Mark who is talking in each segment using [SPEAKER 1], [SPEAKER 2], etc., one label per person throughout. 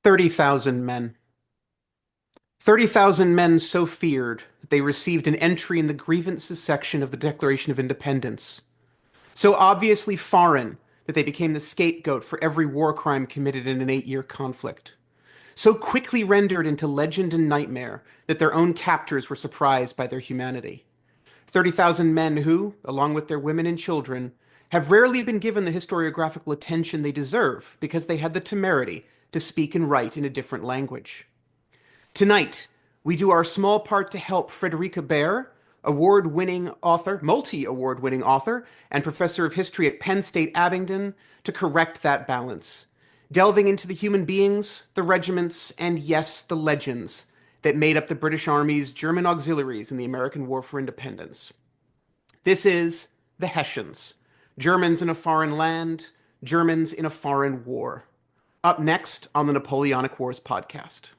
[SPEAKER 1] 30,000 men. 30,000 men so feared that they received an entry in the grievances section of the Declaration of Independence. So obviously foreign that they became the scapegoat for every war crime committed in an 8-year conflict. So quickly rendered into legend and nightmare that their own captors were surprised by their humanity. 30,000 men who, along with their women and children, have rarely been given the historiographical attention they deserve because they had the temerity to speak and write in a different language. Tonight, we do our small part to help Friedericke Baer, award-winning author, multi-award-winning author, and professor of history at Penn State Abingdon, to correct that balance, delving into the human beings, the regiments, and yes, the legends that made up the British Army's German auxiliaries in the American War for Independence. This is the Hessians, Germans in a foreign land, Germans in a foreign war. Up next on the Napoleonic Wars podcast.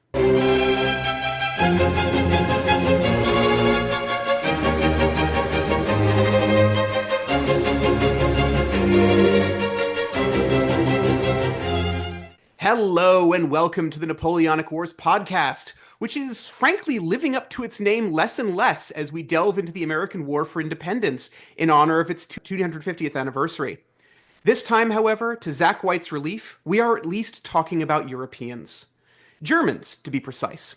[SPEAKER 1] Hello and welcome to the Napoleonic Wars podcast, which is frankly living up to its name less and less as we delve into the American War for Independence in honor of its 250th anniversary. This time, however, to Zach White's relief, we are at least talking about Europeans. Germans, to be precise.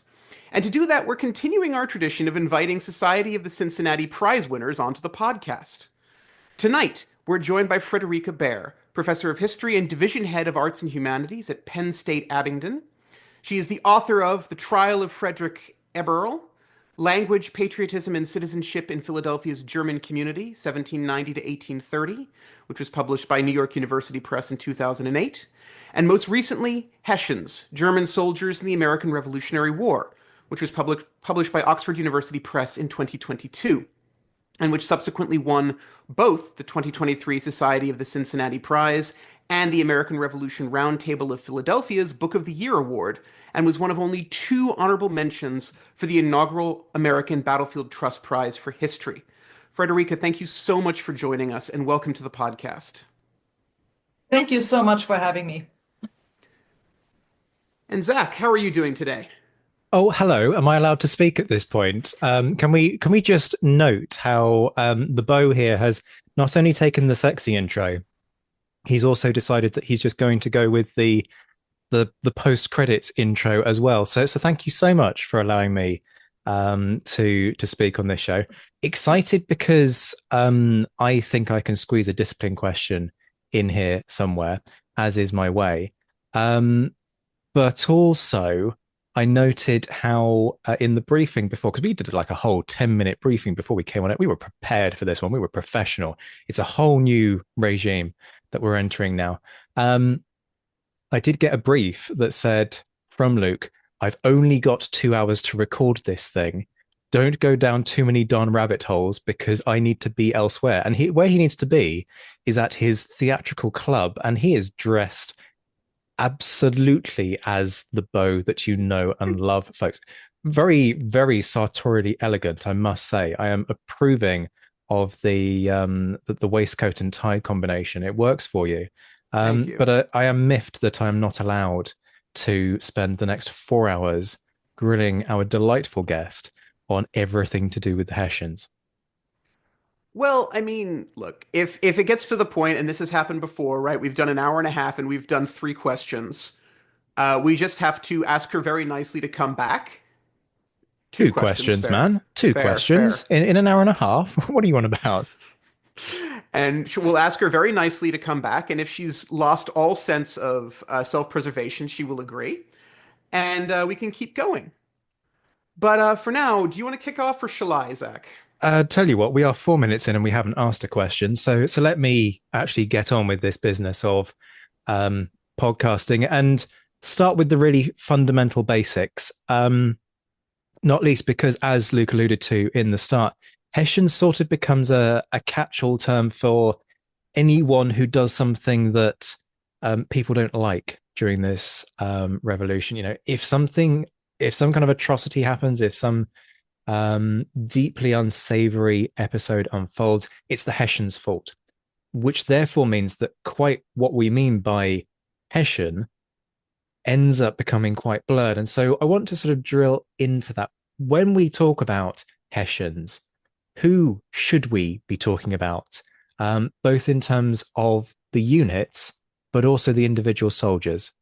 [SPEAKER 1] And to do that, we're continuing our tradition of inviting Society of the Cincinnati Prize winners onto the podcast. Tonight, we're joined by Friedericke Baer, professor of history and division head of arts and humanities at Penn State Abingdon. She is the author of The Trial of Friederike Baer, Language, Patriotism, and Citizenship in Philadelphia's German Community, 1790 to 1830, which was published by New York University Press in 2008. And most recently, Hessians, German Soldiers in the American Revolutionary War, which was published by Oxford University Press in 2022, and which subsequently won both the 2023 Society of the Cincinnati Prize and the American Revolution Roundtable of Philadelphia's Book of the Year Award, and was one of only 2 honorable mentions for the inaugural American Battlefield Trust Prize for History. Friedericke, thank you so much for joining us, and welcome to the podcast.
[SPEAKER 2] Thank you so much for having me.
[SPEAKER 1] And Zach, how are you doing today?
[SPEAKER 3] Oh, hello. Am I allowed to speak at this point? Can we just note how the Beau here has not only taken the sexy intro, he's also decided that he's just going to go with the post credits intro as well. So thank you so much for allowing me to speak on this show. Excited because I think I can squeeze a discipline question in here somewhere, as is my way. But also, I noted how in the briefing before, because we did like a whole 10-minute briefing before we came on it, we were prepared for this one. We were professional. It's a whole new regime that we're entering now. I did get a brief that said from Luke, I've only got 2 hours to record this thing. Don't go down too many darn rabbit holes because I need to be elsewhere. And where he needs to be is at his theatrical club, and he is dressed absolutely as the Beau that you know and love, folks. Very, very sartorially elegant, I must say. I am approving of the waistcoat and tie combination. It works for you.
[SPEAKER 1] Thank you.
[SPEAKER 3] But I am miffed that I'm not allowed to spend the next 4 hours grilling our delightful guest on everything to do with the Hessians.
[SPEAKER 1] Well, I mean, look, if it gets to the point, and this has happened before, right? We've done an hour and a half and we've done 3 questions. We just have to ask her very nicely to come back.
[SPEAKER 3] 2 questions,
[SPEAKER 1] fair.
[SPEAKER 3] man. 2
[SPEAKER 1] Fair,
[SPEAKER 3] questions
[SPEAKER 1] fair.
[SPEAKER 3] in an hour and a half. What are you on about?
[SPEAKER 1] And we'll ask her very nicely to come back. And if she's lost all sense of self-preservation, she will agree. And we can keep going. But for now, do you want to kick off or shall I, Zach?
[SPEAKER 3] Tell you what, we are 4 minutes in and we haven't asked a question. So let me actually get on with this business of podcasting and start with the really fundamental basics. Not least because, as Luke alluded to in the start, Hessian sort of becomes a catch-all term for anyone who does something that people don't like during this revolution. You know, if some kind of atrocity happens, if some deeply unsavory episode unfolds, it's the Hessians' fault, which therefore means that quite what we mean by Hessian ends up becoming quite blurred. And so I want to sort of drill into that. When we talk about Hessians, who should we be talking about, both in terms of the units, but also the individual soldiers?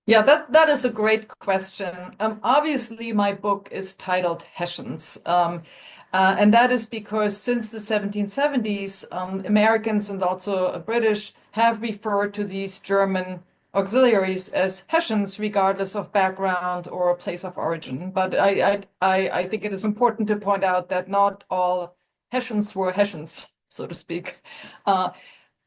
[SPEAKER 2] Yeah, that is a great question. Obviously, my book is titled Hessians. And that is because since the 1770s, Americans and also British have referred to these German auxiliaries as Hessians, regardless of background or place of origin. But I think it is important to point out that not all Hessians were Hessians, so to speak. Uh,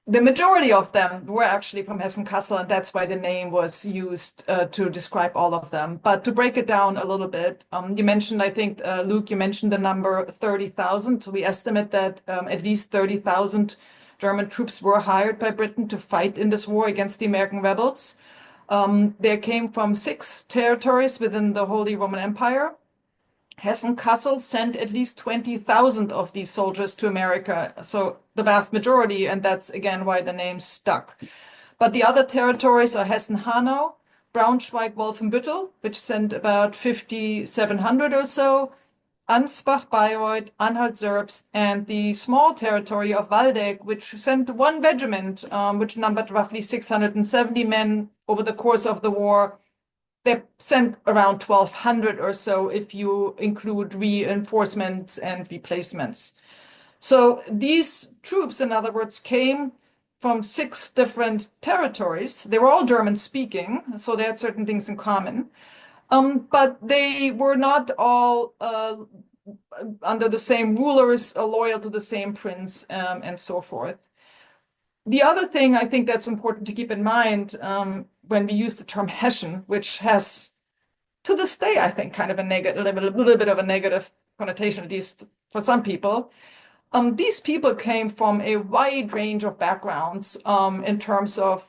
[SPEAKER 2] the majority of them were actually from Hessen-Kassel, and that's why the name was used to describe all of them. But to break it down a little bit, you mentioned, I think, Luke, you mentioned the number 30,000. So we estimate that at least 30,000 German troops were hired by Britain to fight in this war against the American rebels. They came from 6 territories within the Holy Roman Empire. Hessen-Kassel sent at least 20,000 of these soldiers to America, so the vast majority, and that's again why the name stuck. But the other territories are Hessen-Hanau, Braunschweig-Wolfenbüttel, which sent about 5,700 or so, Ansbach-Bayreuth, Anhalt-Zerbst, and the small territory of Waldeck, which sent 1 regiment, which numbered roughly 670 men over the course of the war. They sent around 1,200 or so if you include reinforcements and replacements. So these troops, in other words, came from 6 different territories. They were all German speaking, so they had certain things in common. But they were not all under the same rulers, loyal to the same prince, and so forth. The other thing I think that's important to keep in mind when we use the term Hessian, which has, to this day, I think, kind of a little bit of a negative connotation, at least for some people. These people came from a wide range of backgrounds in terms of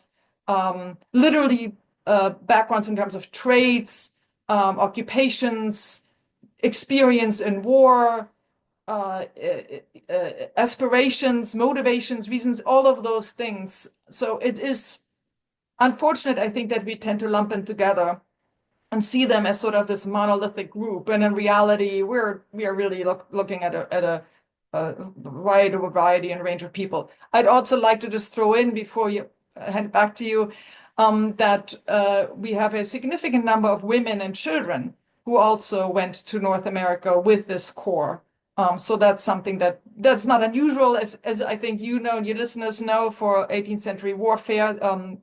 [SPEAKER 2] literally backgrounds in terms of trades, occupations, experience in war, aspirations, motivations, reasons, all of those things. So it is unfortunate, I think, that we tend to lump them together and see them as sort of this monolithic group. And in reality, we are really looking at a wide variety and range of people. I'd also like to just throw in before you hand back to you that we have a significant number of women and children who also went to North America with this corps. So that's something that's not unusual, as I think you know and your listeners know, for 18th century warfare.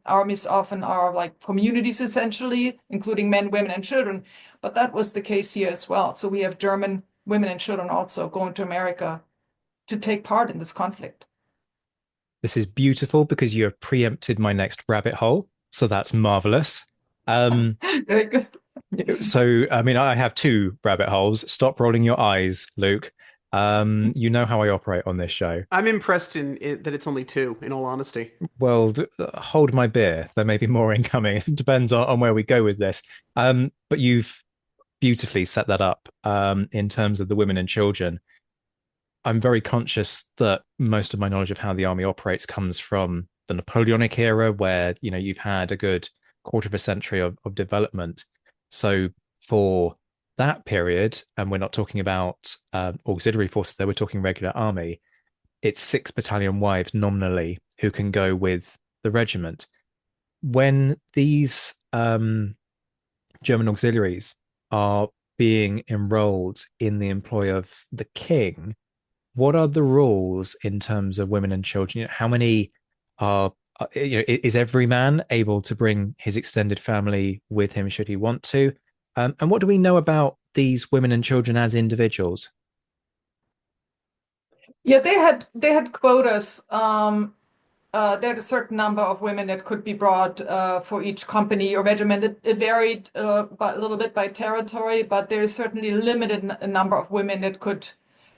[SPEAKER 2] Armies often are like communities essentially, including men, women, and children. But that was the case here as well. So we have German women and children also going to America to take part in this conflict.
[SPEAKER 3] This is beautiful because you have preempted my next rabbit hole. So that's marvelous.
[SPEAKER 2] Very good.
[SPEAKER 3] So, I mean, I have 2 rabbit holes. Stop rolling your eyes, Luke. You know how I operate on this show.
[SPEAKER 1] I'm impressed that it's only 2, in all honesty.
[SPEAKER 3] Well, hold my beer. There may be more incoming. It depends on where we go with this. But you've beautifully set that up in terms of the women and children. I'm very conscious that most of my knowledge of how the army operates comes from the Napoleonic era, where you've had a good quarter of a century of development. So for that period, and we're not talking about auxiliary forces there, we're talking regular army, it's 6 battalion wives nominally who can go with the regiment. When these German auxiliaries are being enrolled in the employ of the king, what are the rules in terms of women and children? How many are, is every man able to bring his extended family with him should he want to? And what do we know about these women and children as individuals?
[SPEAKER 2] Yeah, they had quotas. There had a certain number of women that could be brought for each company or regiment. It varied a little bit by territory, but there is certainly a limited number of women that could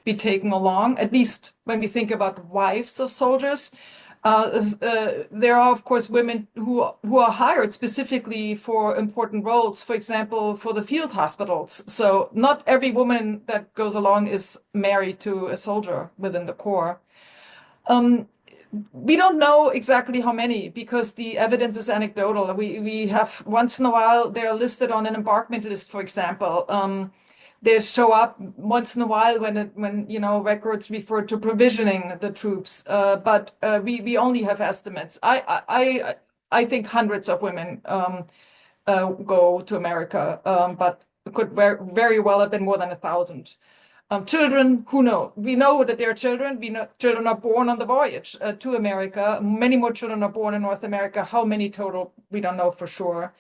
[SPEAKER 2] be taken along, at least when we think about wives of soldiers. There are, of course, women who are hired specifically for important roles, for example, for the field hospitals. So not every woman that goes along is married to a soldier within the corps. We don't know exactly how many because the evidence is anecdotal. We have once in a while they're listed on an embarkment list, for example. They show up once in a while when records refer to provisioning the troops. But we only have estimates. I think hundreds of women go to America, but it could very well have been more than 1,000. Children, who know? We know that they're children. We know children are born on the voyage to America. Many more children are born in North America. How many total? We don't know for sure.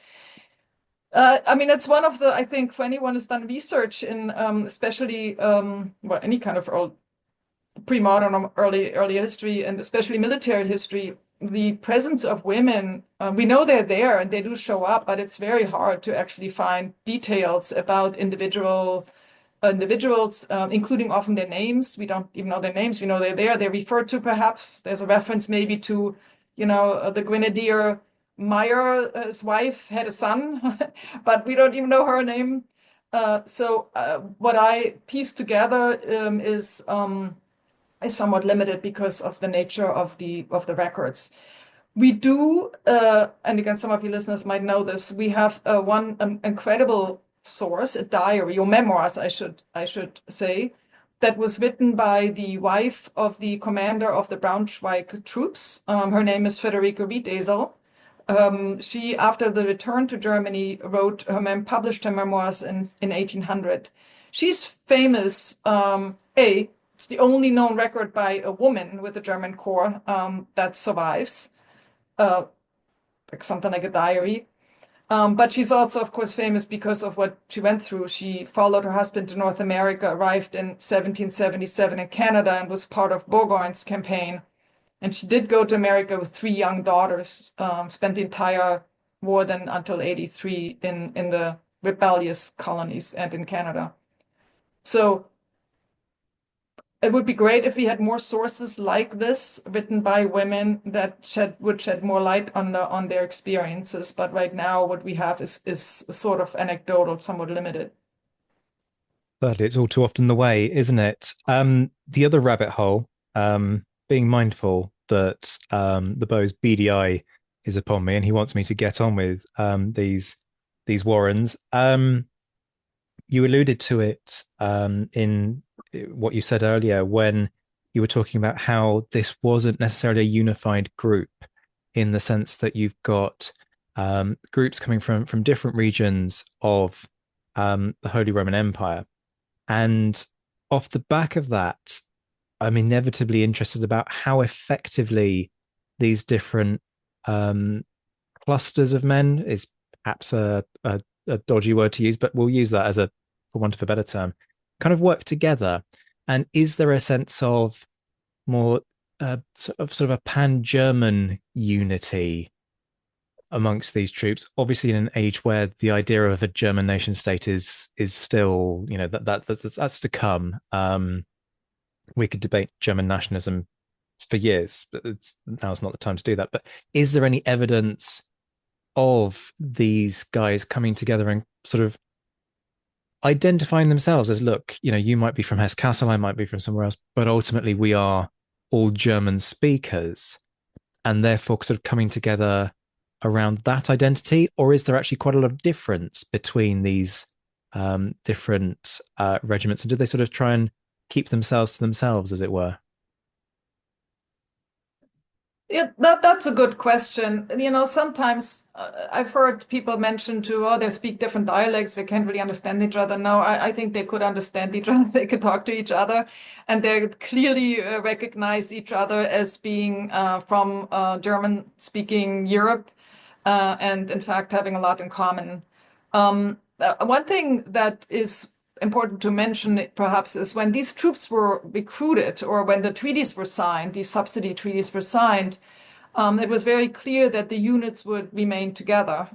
[SPEAKER 2] I mean, it's one of the, I think, for anyone who's done research in especially, well, any kind of pre-modern or early history, and especially military history, the presence of women, we know they're there and they do show up, but it's very hard to actually find details about individuals, including often their names. We don't even know their names. We know they're there. They're referred to perhaps. There's a reference maybe to, the Grenadier Meyer, his wife had a son, but we don't even know her name. So what I pieced together is somewhat limited because of the nature of the records. We do, and again, some of your listeners might know this. We have one incredible source, a diary or memoirs, I should say, that was written by the wife of the commander of the Braunschweig troops. Her name is Friedericke Baer. She, after the return to Germany, published her memoirs in 1800. She's famous. It's the only known record by a woman with the German Corps that survives, like something like a diary. But she's also, of course, famous because of what she went through. She followed her husband to North America, arrived in 1777 in Canada, and was part of Burgoyne's campaign. And she did go to America with 3 young daughters, spent the entire war then until 83 in the rebellious colonies and in Canada. So it would be great if we had more sources like this written by women that would shed more light on their experiences. But right now, what we have is sort of anecdotal, somewhat limited.
[SPEAKER 3] But it's all too often the way, isn't it? The other rabbit hole, being mindful that the Beau's beady eye is upon me, and he wants me to get on with these warrens. You alluded to it in what you said earlier when you were talking about how this wasn't necessarily a unified group, in the sense that you've got groups coming from different regions of the Holy Roman Empire. And off the back of that, I'm inevitably interested about how effectively these different clusters of men is perhaps a dodgy word to use, but we'll use that for want of a better term, kind of work together. And is there a sense of more sort of a pan-German unity amongst these troops? Obviously, in an age where the idea of a German nation state is still, that's to come. We could debate German nationalism for years, but now's not the time to do that. But is there any evidence of these guys coming together and sort of identifying themselves as, look, you might be from Hesse Kassel, I might be from somewhere else, but ultimately we are all German speakers, and therefore sort of coming together around that identity? Or is there actually quite a lot of difference between these different regiments, and do they sort of try and keep themselves to themselves, as it were?
[SPEAKER 2] Yeah, that's a good question. Sometimes I've heard people mention too, oh, they speak different dialects, they can't really understand each other. No, I think they could understand each other, they could talk to each other, and they clearly recognize each other as being from German-speaking Europe, and in fact having a lot in common. One thing that is important to mention perhaps is when these troops were recruited, or when the treaties were signed, these subsidy treaties were signed, it was very clear that the units would remain together.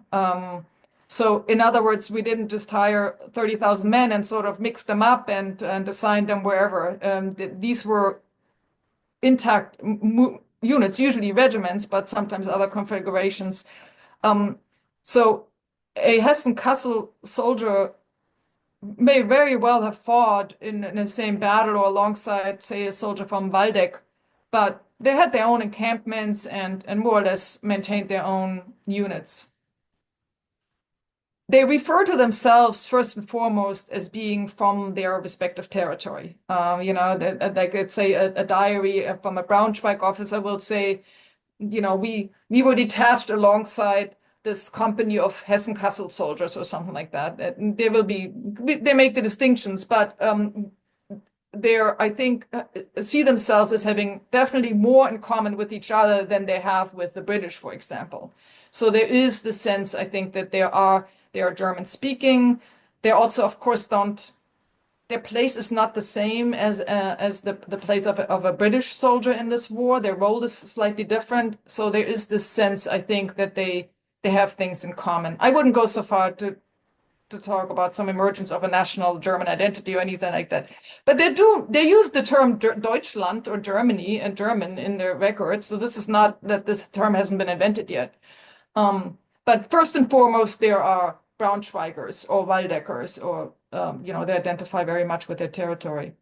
[SPEAKER 2] So in other words, we didn't just hire 30,000 men and sort of mix them up and assign them wherever. These were intact units, usually regiments, but sometimes other configurations. So a Hessen-Kassel soldier may very well have fought in the same battle or alongside, say, a soldier from Waldeck, but they had their own encampments and more or less maintained their own units. They refer to themselves first and foremost as being from their respective territory. Like let's say a diary from a Braunschweig officer will say, we were detached alongside this company of Hessen-Kassel soldiers or something like that. They make the distinctions, but I think, see themselves as having definitely more in common with each other than they have with the British, for example. So there is the sense, I think, that they are German speaking. They also, of course, their place is not the same as the place of a British soldier in this war. Their role is slightly different. So there is this sense, I think, that they have things in common. I wouldn't go so far to talk about some emergence of a national German identity or anything like that. But they use the term Deutschland or Germany and German in their records. So this is not that this term hasn't been invented yet. But first and foremost, there are Braunschweigers or Waldeckers, or they identify very much with their territory.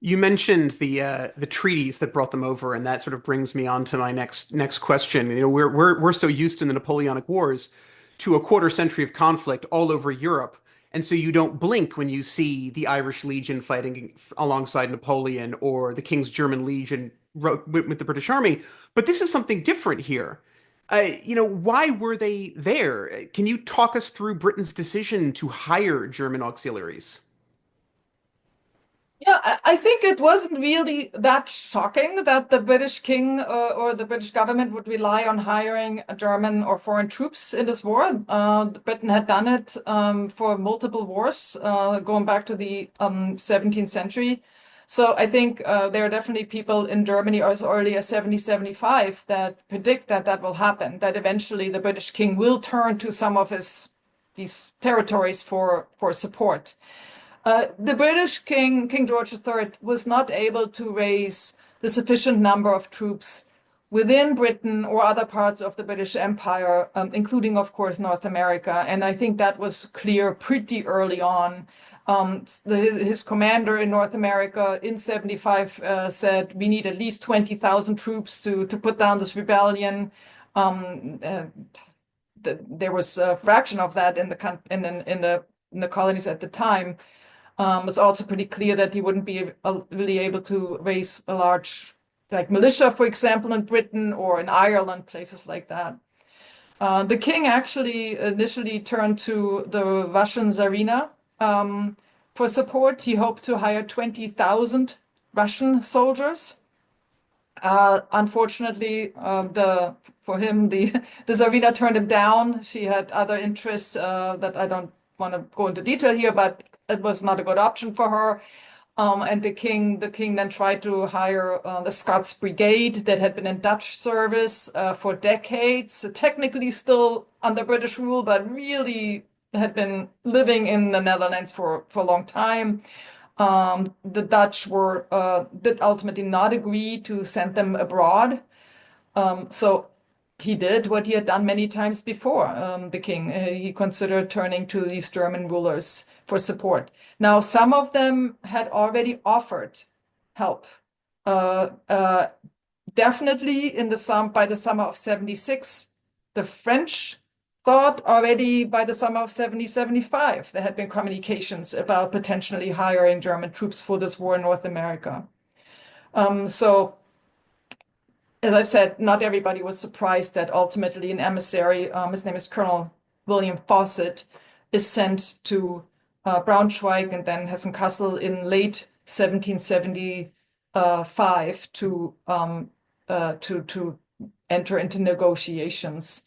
[SPEAKER 1] You mentioned the treaties that brought them over, and that sort of brings me on to my next question. We're so used in the Napoleonic Wars to a quarter century of conflict all over Europe, and so you don't blink when you see the Irish Legion fighting alongside Napoleon or the King's German Legion with the British Army. But this is something different here. Why were they there? Can you talk us through Britain's decision to hire German auxiliaries?
[SPEAKER 2] Yeah, I think it wasn't really that shocking that the British king or the British government would rely on hiring German or foreign troops in this war. Britain had done it for multiple wars going back to the 17th century. So I think there are definitely people in Germany as early as 1775 that predict that will happen, that eventually the British king will turn to some of these territories for support. The British King George III, was not able to raise the sufficient number of troops within Britain or other parts of the British Empire, including, of course, North America. And I think that was clear pretty early on. His commander in North America in 75 said, we need at least 20,000 troops to put down this rebellion. There was a fraction of that in the colonies at the time. It's also pretty clear that he wouldn't be really able to raise a large, like militia, for example, in Britain or in Ireland, places like that. The king actually initially turned to the Russian Tsarina for support. He hoped to hire 20,000 Russian soldiers. Unfortunately, for him, the Tsarina turned him down. She had other interests that I don't want to go into detail here, but it was not a good option for her. And the king then tried to hire the Scots Brigade that had been in Dutch service for decades, technically still under British rule, but really had been living in the Netherlands for a long time. The Dutch did ultimately not agree to send them abroad. So he did what he had done many times before, the king. He considered turning to these German rulers for support. Now, some of them had already offered help. Definitely by the summer of 76, the French thought already by the summer of 75, there had been communications about potentially hiring German troops for this war in North America. So, as I said, not everybody was surprised that ultimately an emissary, his name is Colonel William Fawcett, is sent to Braunschweig and then Hessen-Kassel in late 1775 to enter into negotiations.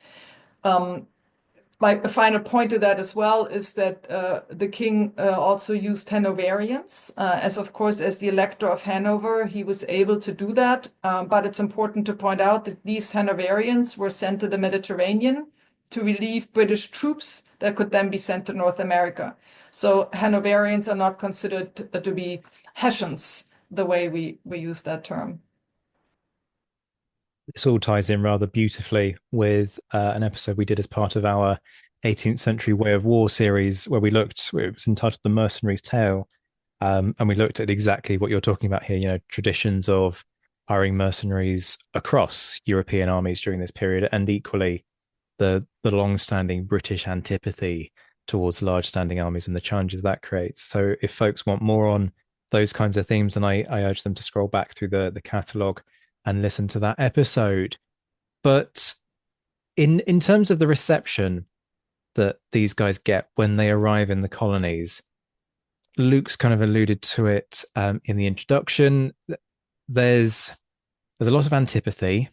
[SPEAKER 2] My final point to that as well is that the king also used Hanoverians, as of course, as the Elector of Hanover, he was able to do that. But it's important to point out that these Hanoverians were sent to the Mediterranean to relieve British troops that could then be sent to North America. So Hanoverians are not considered to be Hessians, the way we use that term.
[SPEAKER 3] This all ties in rather beautifully with an episode we did as part of our 18th century way of war series, where it was entitled The Mercenary's Tale. And we looked at exactly what you're talking about here, traditions of hiring mercenaries across European armies during this period, and equally the long-standing British antipathy towards large-standing armies and the challenges that creates. So if folks want more on those kinds of themes, then I urge them to scroll back through the catalogue and listen to that episode. But in terms of the reception that these guys get when they arrive in the colonies, Luke's kind of alluded to it in the introduction. There's a lot of antipathy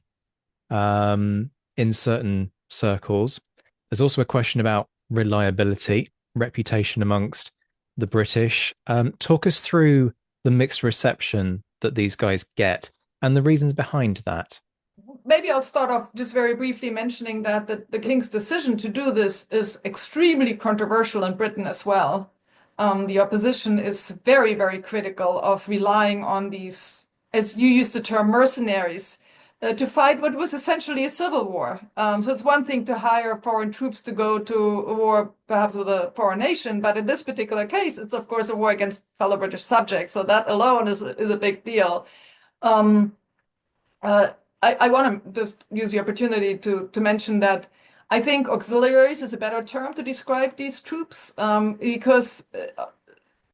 [SPEAKER 3] in certain circles. There's also a question about reliability, reputation amongst the British. Talk us through the mixed reception that these guys get and the reasons behind that.
[SPEAKER 2] Maybe I'll start off just very briefly mentioning that the king's decision to do this is extremely controversial in Britain as well. The opposition is very, very critical of relying on these, as you used the term, mercenaries, to fight what was essentially a civil war. So it's one thing to hire foreign troops to go to a war, perhaps with a foreign nation, but in this particular case, it's of course a war against fellow British subjects. So that alone is a big deal. I want to just use the opportunity to mention that I think auxiliaries is a better term to describe these troops, because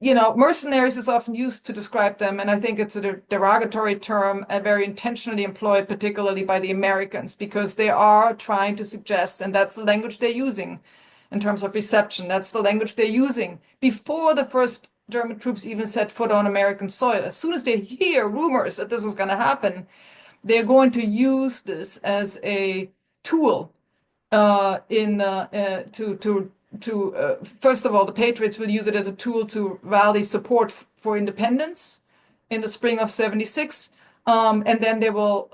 [SPEAKER 2] mercenaries is often used to describe them, and I think it's a derogatory term, very intentionally employed, particularly by the Americans, because they are trying to suggest, and that's the language they're using in terms of reception, that's the language they're using before the first German troops even set foot on American soil. As soon as they hear rumors that this is going to happen, they're going to use this as a tool first of all, the Patriots will use it as a tool to rally support for independence in the spring of '76. And then they will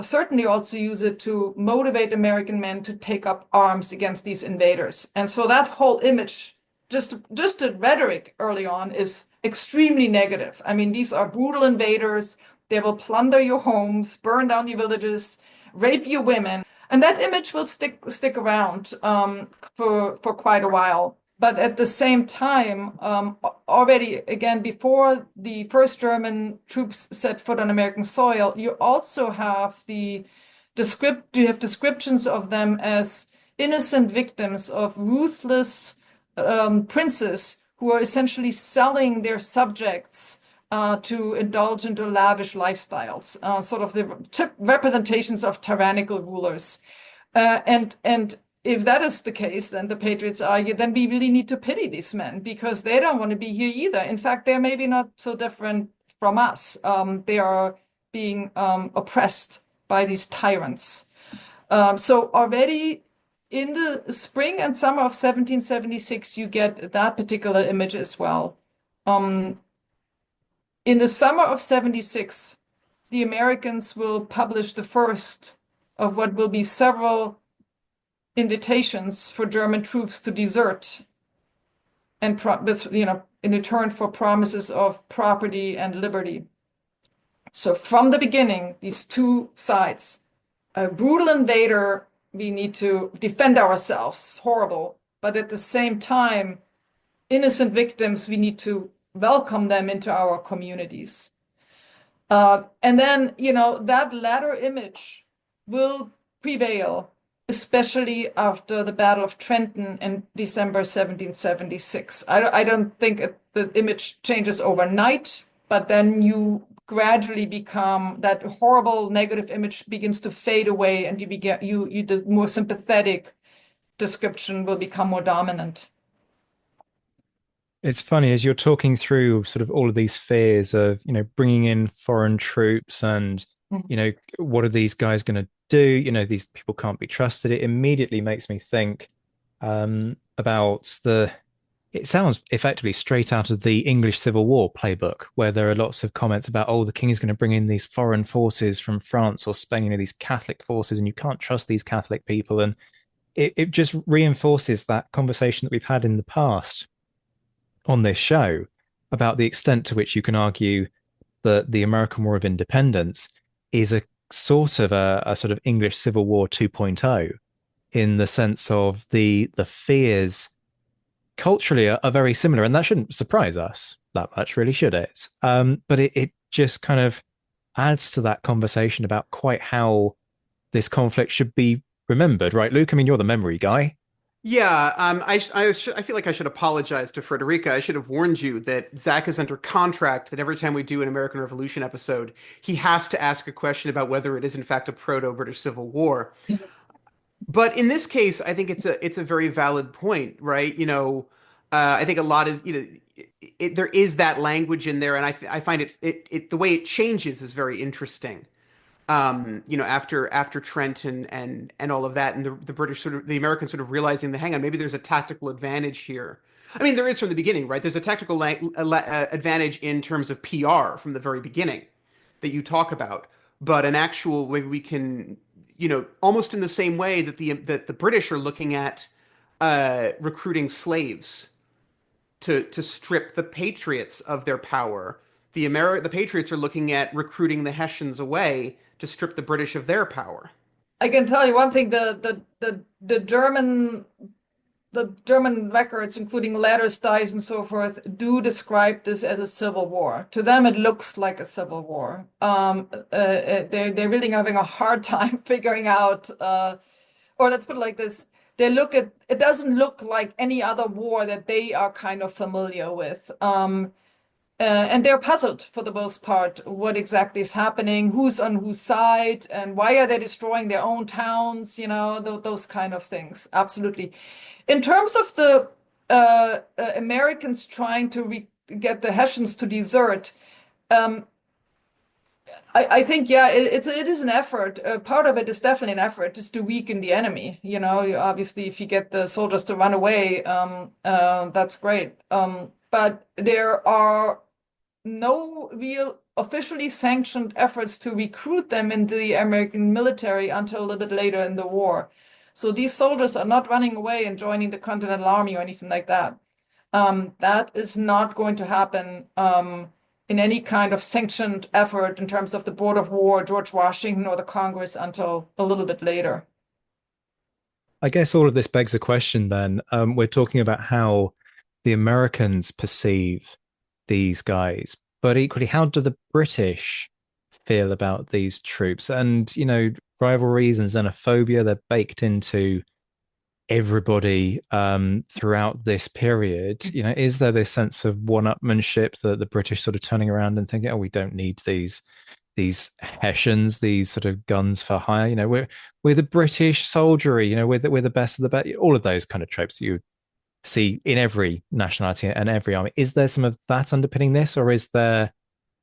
[SPEAKER 2] certainly also use it to motivate American men to take up arms against these invaders. And so that whole image, just the rhetoric early on, is extremely negative. I mean, these are brutal invaders. They will plunder your homes, burn down your villages, rape your women. And that image will stick around for quite a while. But at the same time, already, again, before the first German troops set foot on American soil, you also have descriptions of them as innocent victims of ruthless princes who are essentially selling their subjects to indulge into lavish lifestyles, sort of the representations of tyrannical rulers. And if that is the case, then the Patriots argue, then we really need to pity these men because they don't want to be here either. In fact, they're maybe not so different from us. They are being oppressed by these tyrants. So already in the spring and summer of 1776, you get that particular image as well. In the summer of '76, the Americans will publish the first of what will be several invitations for German troops to desert, and in return for promises of property and liberty. So from the beginning, these two sides, a brutal invader, we need to defend ourselves, horrible, but at the same time, innocent victims, we need to welcome them into our communities. And then, that latter image will prevail, especially after the Battle of Trenton in December 1776. I don't think the image changes overnight, but then you gradually become, that horrible negative image begins to fade away, and the more sympathetic description will become more dominant.
[SPEAKER 3] It's funny as you're talking through sort of all of these fears of, bringing in foreign troops and, what are these guys going to do? These people can't be trusted. It immediately makes me think about it sounds effectively straight out of the English Civil War playbook, where there are lots of comments about, the king is going to bring in these foreign forces from France or Spain, these Catholic forces, and you can't trust these Catholic people. And it just reinforces that conversation that we've had in the past on this show about the extent to which you can argue that the American War of Independence is a sort of a sort of English Civil War 2.0, in the sense of the fears culturally are very similar, and that shouldn't surprise us. that much, really, should it? But it just kind of adds to that conversation about quite how this conflict should be remembered, right, Luke? I mean, you're the memory guy.
[SPEAKER 1] Yeah, I feel like I should apologize to Friedericke. I should have warned you that Zach is under contract that every time we do an American Revolution episode, he has to ask a question about whether it is in fact a proto-British Civil War. But in this case, I think it's a very valid point, right? I think a lot is, there is that language in there, and I find it the way it changes is very interesting. After Trent and all of that, and the British the Americans sort of realizing that, hang on, maybe there's a tactical advantage here. I mean, there is from the beginning, right? There's a tactical advantage in terms of PR from the very beginning that you talk about, but an actual way we can, almost in the same way that the British are looking at recruiting slaves to strip the Patriots of their power. The Patriots are looking at recruiting the Hessians away to strip the British of their power.
[SPEAKER 2] I can tell you one thing: the German records, including letters, dies, and so forth, do describe this as a civil war. To them, it looks like a civil war. They're really having a hard time figuring out, or let's put it like this: they look at it doesn't look like any other war that they are kind of familiar with. And they're puzzled for the most part what exactly is happening, who's on whose side, and why are they destroying their own towns, those kind of things. Absolutely. In terms of the Americans trying to get the Hessians to desert, I think, yeah, it is an effort. Part of it is definitely an effort just to weaken the enemy. Obviously, if you get the soldiers to run away, that's great. But there are no real officially sanctioned efforts to recruit them into the American military until a little bit later in the war. So these soldiers are not running away and joining the Continental Army or anything like that. That is not going to happen in any kind of sanctioned effort in terms of the Board of War, George Washington, or the Congress until a little bit later.
[SPEAKER 3] I guess all of this begs a question then. We're talking about how the Americans perceive these guys, but equally, how do the British feel about these troops? And, rivalries and xenophobia, they're baked into everybody throughout this period. Is there this sense of one-upmanship that the British sort of turning around and thinking, oh, we don't need these Hessians, these sort of guns for hire. We're the British soldiery. We're the best of the best. All of those kind of tropes that you see in every nationality and every army. Is there some of that underpinning this, or is there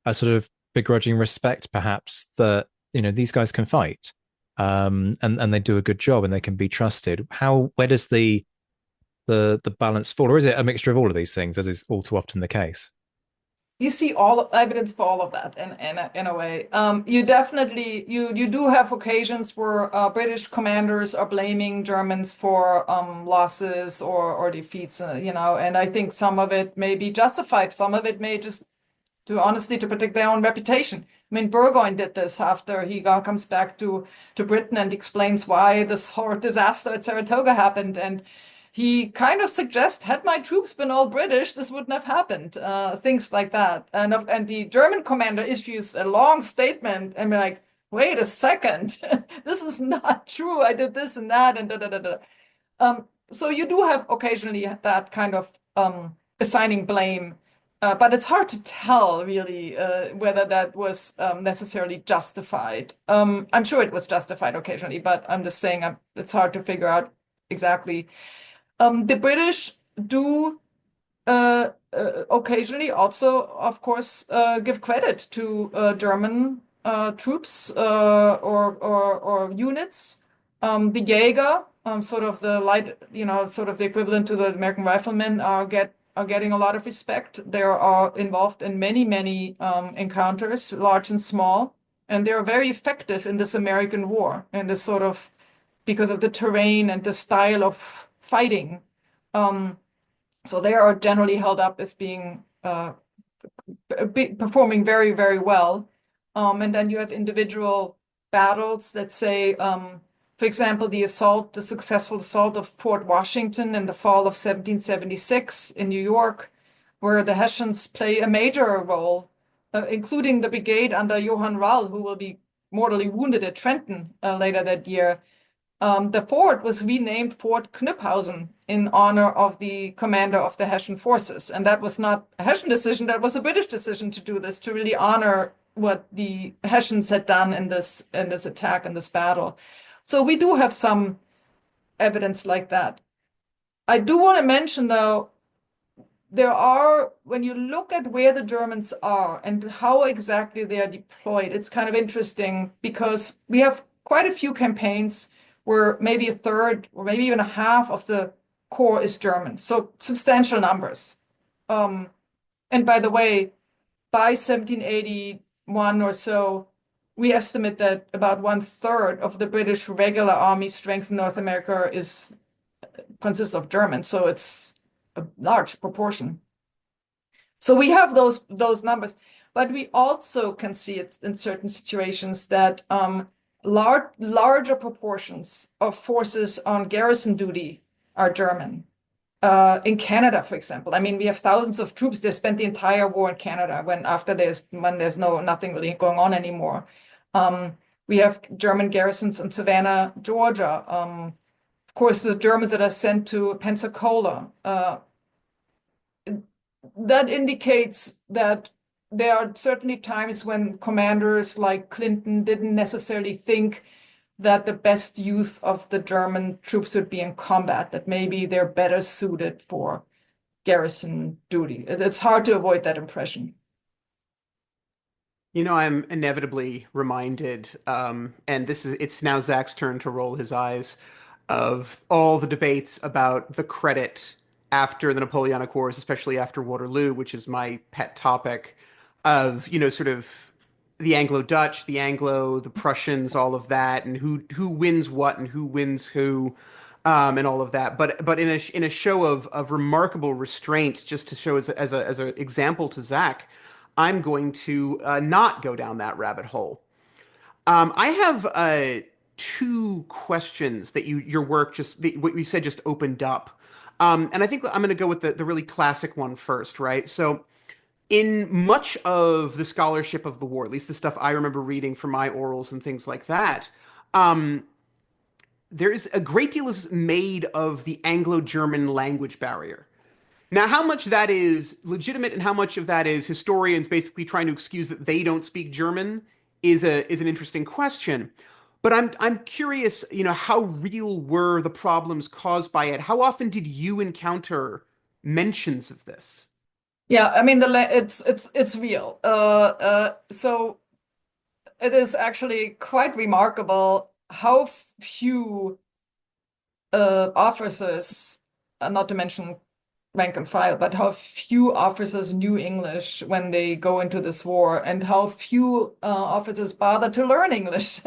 [SPEAKER 3] a sort of begrudging respect, perhaps, that these guys can fight, and they do a good job and they can be trusted? Where does the balance fall, or is it a mixture of all of these things, as is all too often the case?
[SPEAKER 2] You see all evidence for all of that in a way. You definitely you do have occasions where British commanders are blaming Germans for losses or defeats, and I think some of it may be justified. Some of it may just to protect their own reputation. I mean, Burgoyne did this after he comes back to Britain and explains why this horrid disaster at Saratoga happened, and he kind of suggests, had my troops been all British, this wouldn't have happened. Things like that. And the German commander issues a long statement and be like, wait a second, this is not true. I did this and that and da da da da. So you do have occasionally that kind of assigning blame, but it's hard to tell really whether that was necessarily justified. I'm sure it was justified occasionally, but I'm just saying it's hard to figure out exactly. The British do occasionally also, of course, give credit to German troops or units. The Jäger, sort of the light, sort of the equivalent to the American riflemen, are getting a lot of respect. They are involved in many encounters, large and small, and they are very effective in this American war, and this sort of because of the terrain and the style of fighting. So they are generally held up as being performing very, very well. And then you have individual battles that say, for example, the successful assault of Fort Washington in the fall of 1776 in New York. where the Hessians play a major role, including the brigade under Johann Rall, who will be mortally wounded at Trenton later that year. The fort was renamed Fort Knyphausen in honor of the commander of the Hessian forces. And that was not a Hessian decision, that was a British decision to do this, to really honor what the Hessians had done in this attack, in this battle. So we do have some evidence like that. I do want to mention, though, when you look at where the Germans are and how exactly they are deployed, it's kind of interesting because we have quite a few campaigns where maybe a third or maybe even a half of the corps is German, so substantial numbers. And by the way, by 1781 or so, we estimate that about 1/3 of the British regular army strength in North America consists of Germans, so it's a large proportion. So we have those numbers, but we also can see it in certain situations that larger proportions of forces on garrison duty are German. In Canada, for example, I mean, we have thousands of troops. They spent the entire war in Canada when there's nothing really going on anymore. We have German garrisons in Savannah, Georgia. Of course, the Germans that are sent to Pensacola. That indicates that there are certainly times when commanders like Clinton didn't necessarily think that the best use of the German troops would be in combat, that maybe they're better suited for garrison duty. It's hard to avoid that impression.
[SPEAKER 1] I'm inevitably reminded, and it's now Zach's turn to roll his eyes, of all the debates about the credit after the Napoleonic Wars, especially after Waterloo, which is my pet topic, of, sort of the Anglo-Dutch, the Prussians, all of that, and who wins what and who wins who, and all of that. But in a show of remarkable restraint, just to show as an example to Zach, I'm going to not go down that rabbit hole. I have two questions that your work what you said just opened up. And I think I'm going to go with the really classic one first, right? So in much of the scholarship of the war, at least the stuff I remember reading from my orals and things like that, there is a great deal is made of the Anglo-German language barrier. Now, how much that is legitimate and how much of that is historians basically trying to excuse that they don't speak German is an interesting question. But I'm curious, how real were the problems caused by it? How often did you encounter mentions of this?
[SPEAKER 2] Yeah, I mean it's real. So it is actually quite remarkable how few officers, not to mention rank and file, but how few officers knew English when they go into this war, and how few officers bother to learn English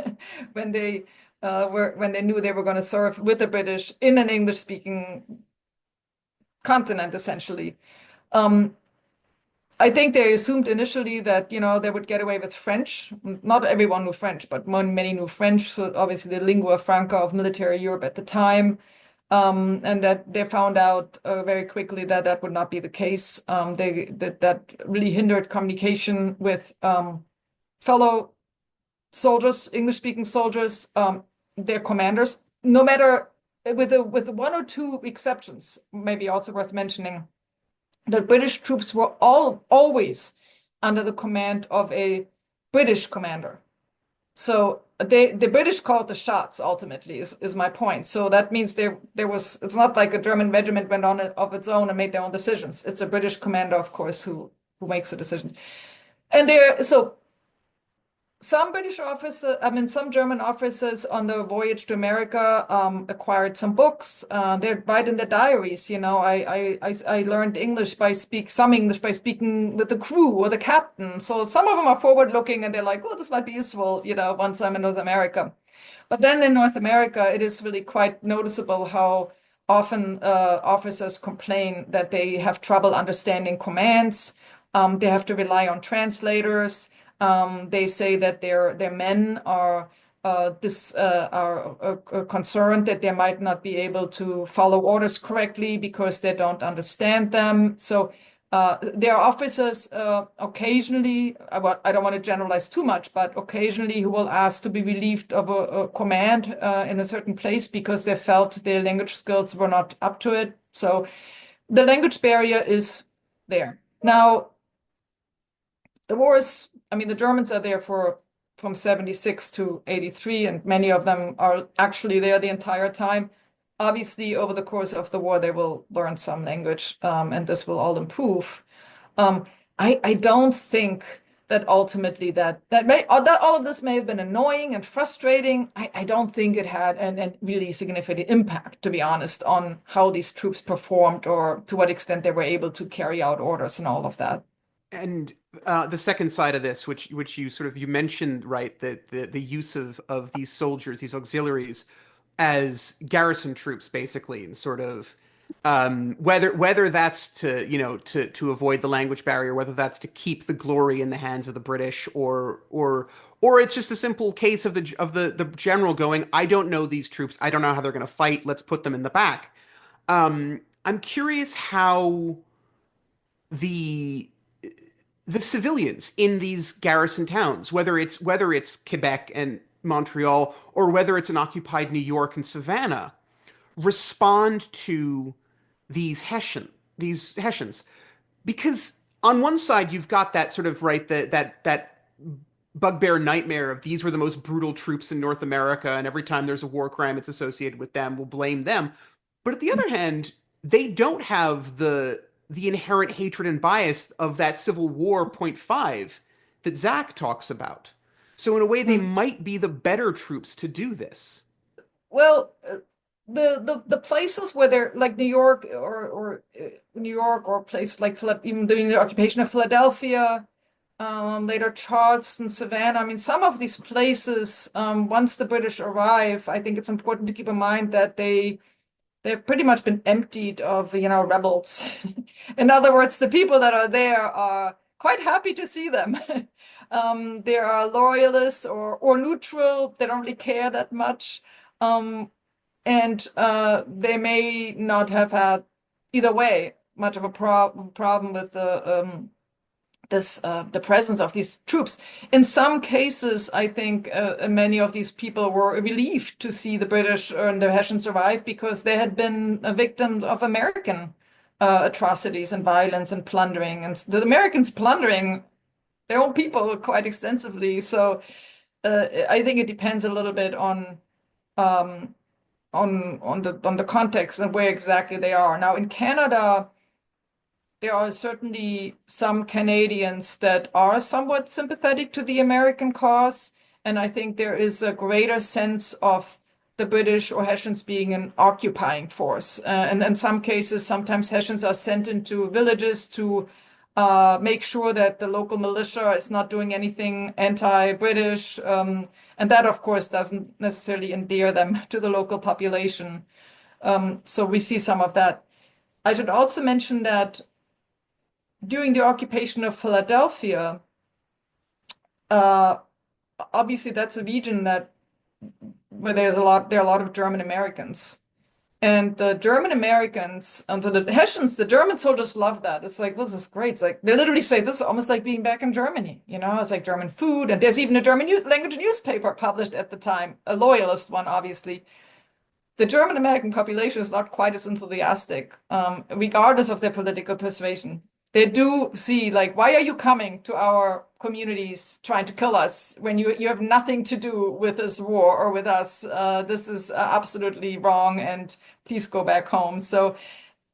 [SPEAKER 2] when they knew they were going to serve with the British in an English-speaking continent, essentially. I think they assumed initially that, they would get away with French. Not everyone knew French, but many knew French. So obviously the lingua franca of military Europe at the time. And that they found out very quickly that that would not be the case. That really hindered communication with fellow soldiers, English-speaking soldiers, their commanders. No matter, with one or two exceptions, maybe also worth mentioning, the British troops were always under the command of a British commander. So the British called the shots, ultimately, is my point. So that means it's not like a German regiment went on of its own and made their own decisions. It's a British commander, of course, who makes the decisions. And some some German officers on the voyage to America acquired some books. They write in their diaries, I learned English some English by speaking with the crew or the captain. So some of them are forward-looking and they're like, oh, this might be useful, once I'm in North America. But then in North America, it is really quite noticeable how often officers complain that they have trouble understanding commands. They have to rely on translators. They say that their men are concerned that they might not be able to follow orders correctly because they don't understand them. So There are officers occasionally, I don't want to generalize too much, but occasionally who will ask to be relieved of a command in a certain place because they felt their language skills were not up to it. So the language barrier is there. Now, the wars, I mean, the Germans are there from 76 to 83, and many of them are actually there the entire time. Obviously, over the course of the war, they will learn some language, and this will all improve. I don't think that ultimately that all of this may have been annoying and frustrating. I don't think it had a really significant impact, to be honest, on how these troops performed or to what extent they were able to carry out orders and all of that.
[SPEAKER 1] And the second side of this, which you mentioned, right, that the use of these soldiers, these auxiliaries, as garrison troops, basically, and sort of whether that's to to avoid the language barrier, whether that's to keep the glory in the hands of the British, or it's just a simple case of the general going, I don't know these troops, I don't know how they're going to fight, let's put them in the back. I'm curious how the the civilians in these garrison towns, whether it's Quebec and Montreal, or whether it's an occupied New York and Savannah, respond to these Hessians, because on one side you've got that sort of right that bugbear nightmare of these were the most brutal troops in North America, and every time there's a war crime, it's associated with them. We'll blame them. But at the other hand, they don't have the inherent hatred and bias of that Civil War .5 that Zach talks about. So in a way, they might be the better troops to do this.
[SPEAKER 2] Well, the places where they're like New York or New York or places like even during the occupation of Philadelphia, later Charleston, Savannah. I mean, some of these places, once the British arrive, I think it's important to keep in mind that they've pretty much been emptied of, rebels. In other words, the people that are there are quite happy to see them. They are loyalists or neutral. They don't really care that much. And they may not have had either way much of a problem with the presence of these troops. In some cases, I think many of these people were relieved to see the British and the Hessians survive because they had been a victim of American atrocities and violence and plundering, and the Americans plundering their own people quite extensively. So I think it depends a little bit um, on the context and where exactly they are. Now in Canada, there are certainly some Canadians that are somewhat sympathetic to the American cause, and I think there is a greater sense of the British or Hessians being an occupying force. And in some cases, sometimes Hessians are sent into villages to make sure that the local militia is not doing anything anti-British. And that, of course, doesn't necessarily endear them to the local population. So we see some of that. I should also mention that during the occupation of Philadelphia, obviously that's a region where there are a lot of German Americans. And the German Americans, and the Hessians, the German soldiers love that. It's like, well, this is great. It's like they literally say this is almost like being back in Germany. It's like German food, and there's even a German language newspaper published at the time, a loyalist one, obviously. The German American population is not quite as enthusiastic, regardless of their political persuasion. They do see, like, why are you coming to our communities trying to kill us when you have nothing to do with this war or with us? This is absolutely wrong, and please go back home. So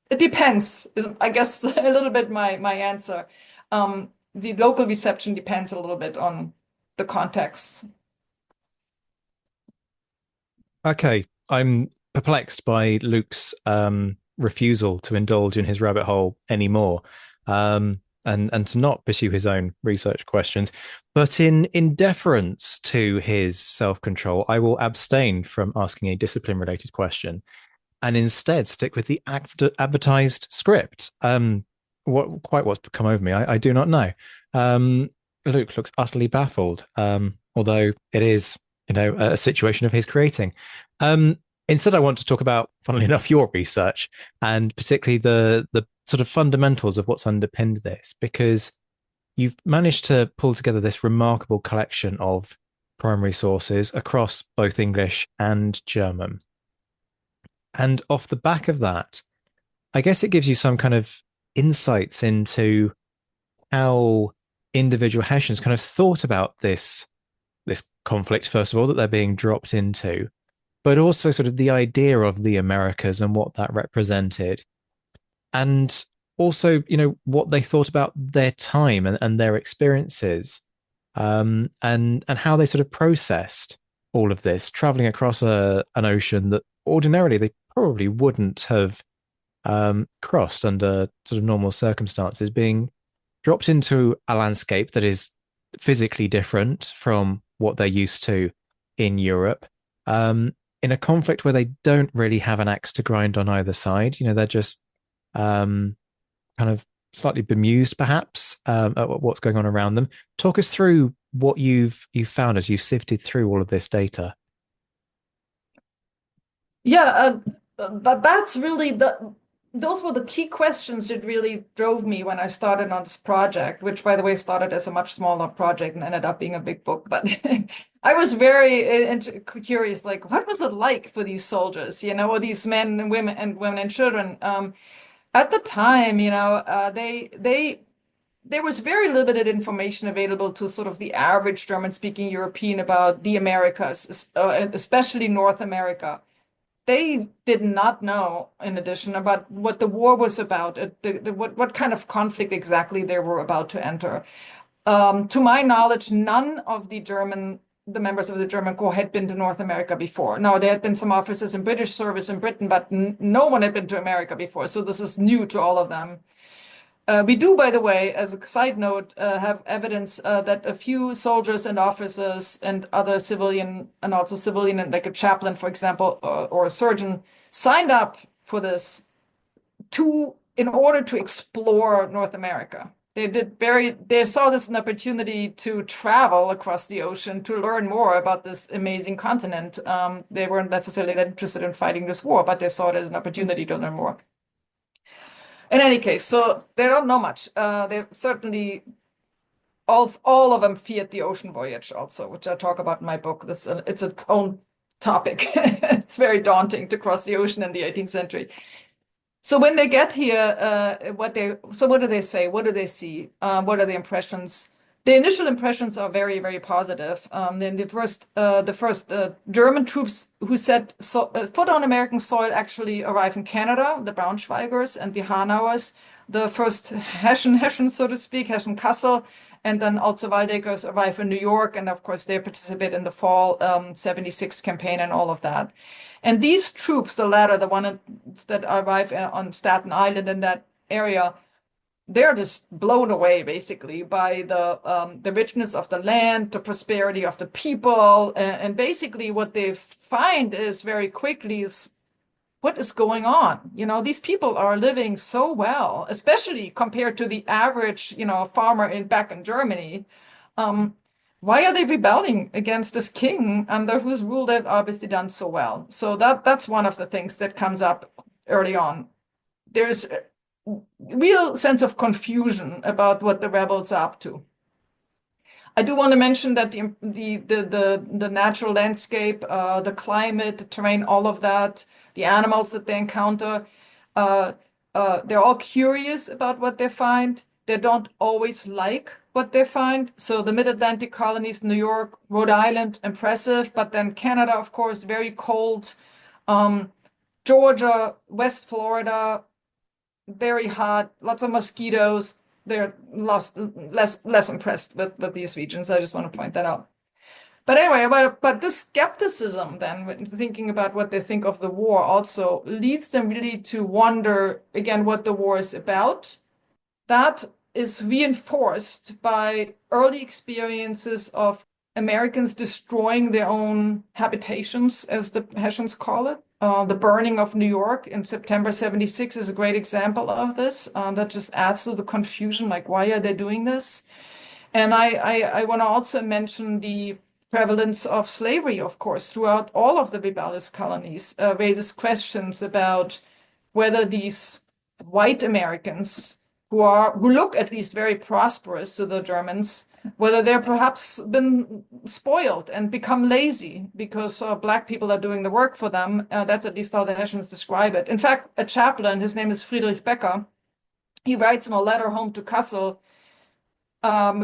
[SPEAKER 2] it depends, is I guess a little bit my answer. The local reception depends a little bit on the context.
[SPEAKER 3] Okay, I'm perplexed by Luke's refusal to indulge in his rabbit hole anymore, and to not pursue his own research questions. But in deference to his self-control, I will abstain from asking a discipline-related question and instead stick with the advertised script. What's come over me, I do not know. Luke looks utterly baffled, although it is, a situation of his creating. Instead, I want to talk about, funnily enough, your research and particularly the sort of fundamentals of what's underpinned this, because you've managed to pull together this remarkable collection of primary sources across both English and German. And off the back of that, I guess it gives you some kind of insights into how individual Hessians kind of thought about this conflict, first of all, that they're being dropped into, but also sort of the idea of the Americas and what that represented. And also, what they thought about their time and their experiences, and how they sort of processed all of this, traveling across an ocean that ordinarily they probably wouldn't have crossed under sort of normal circumstances, being dropped into a landscape that is physically different from what they're used to in Europe, in a conflict where they don't really have an axe to grind on either side. They're just kind of slightly bemused, perhaps, at what's going on around them. Talk us through what you've found as you've sifted through all of this data.
[SPEAKER 2] Yeah, but that's really those were the key questions that really drove me when I started on this project, which, by the way, started as a much smaller project and ended up being a big book. But I was very curious, like, what was it like for these soldiers, or these men and women and children? At the time, there was very limited information available to sort of the average German-speaking European about the Americas, especially North America. They did not know, in addition, about what the war was about, what kind of conflict exactly they were about to enter. To my knowledge, none of the members of the German Corps had been to North America before. Now, there had been some officers in British service in Britain, but no one had been to America before. So this is new to all of them. We do, by the way, as a side note, have evidence that a few soldiers and officers and other civilian, and also civilian, and like a chaplain, for example, or a surgeon, signed up for this in order to explore North America. They saw this an opportunity to travel across the ocean to learn more about this amazing continent. They weren't necessarily that interested in fighting this war, but they saw it as an opportunity to learn more. In any case, so they don't know much. They certainly, all of them feared the ocean voyage also, which I talk about in my book. It's its own topic. It's very daunting to cross the ocean in the 18th century. So when they get here, what do they say? What do they see? What are the impressions? The initial impressions are very, very positive. Then the first German troops who set foot on American soil actually arrive in Canada, the Braunschweigers and the Hanauers, the first Hessians, so to speak, Hessen-Kassel, and then also Waldeckers arrive in New York, and of course they participate in the fall 76 campaign and all of that. And these troops, the latter, the one that arrive on Staten Island in that area, they're just blown away basically by the richness of the land, the prosperity of the people, and basically what they find is very quickly is what is going on. These people are living so well, especially compared to the average, farmer back in Germany. Why are they rebelling against this king under whose rule they've obviously done so well? So that's one of the things that comes up early on. There's real sense of confusion about what the rebels are up to. I do want to mention that the natural landscape, the climate, the terrain, all of that, the animals that they encounter, they're all curious about what they find. They don't always like what they find. So the Mid-Atlantic colonies, New York, Rhode Island, impressive, but then Canada, of course, very cold. Georgia, West Florida, very hot, lots of mosquitoes. They're less impressed with these regions. I just want to point that out. But anyway, but this skepticism then, when thinking about what they think of the war, also leads them really to wonder again what the war is about. That is reinforced by early experiences of Americans destroying their own habitations, as the Hessians call it. The burning of New York in September 76 is a great example of this. That just adds to the confusion, like, why are they doing this? And I want to also mention the prevalence of slavery, of course, throughout all of the rebellious colonies, raises questions about whether these white Americans who look at least very prosperous to the Germans, whether they're perhaps been spoiled and become lazy because Black people are doing the work for them. That's at least how the Hessians describe it. In fact, a chaplain, his name is Friedericke Baer, he writes in a letter home to Kassel,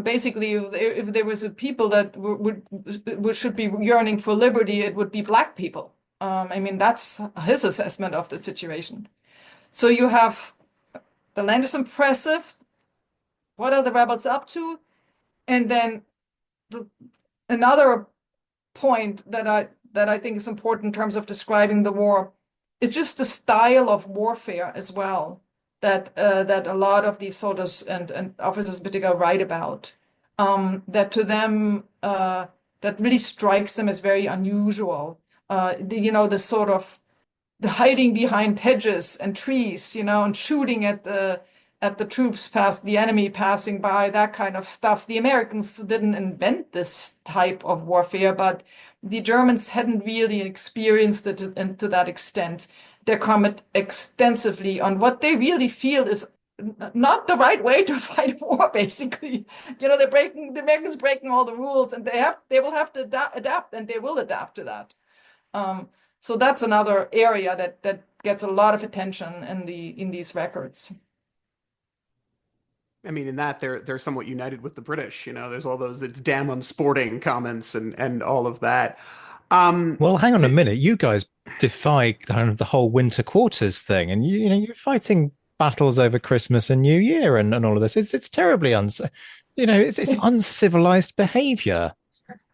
[SPEAKER 2] basically, if there was a people that should be yearning for liberty, it would be Black people. I mean, that's his assessment of the situation. So you have the land is impressive. What are the rebels up to? And then another point that I think is important in terms of describing the war is just the style of warfare as well that a lot of these soldiers and officers in particular write about. That to them that really strikes them as very unusual. The sort of the hiding behind hedges and trees, and shooting at the troops past the enemy passing by, that kind of stuff. The Americans didn't invent this type of warfare, but the Germans hadn't really experienced it to that extent. They comment extensively on what they really feel is not the right way to fight a war, basically. The Americans breaking all the rules, and they will have to adapt, and they will adapt to that. So that's another area that gets a lot of attention in these records.
[SPEAKER 1] I mean, in that they're somewhat united with the British. There's all those "it's damn unsporting" comments and all of that.
[SPEAKER 3] Well, hang on a minute. You guys defy kind of the whole winter quarters thing, and you're fighting battles over Christmas and New Year and all of this. It's terribly it's uncivilized behavior.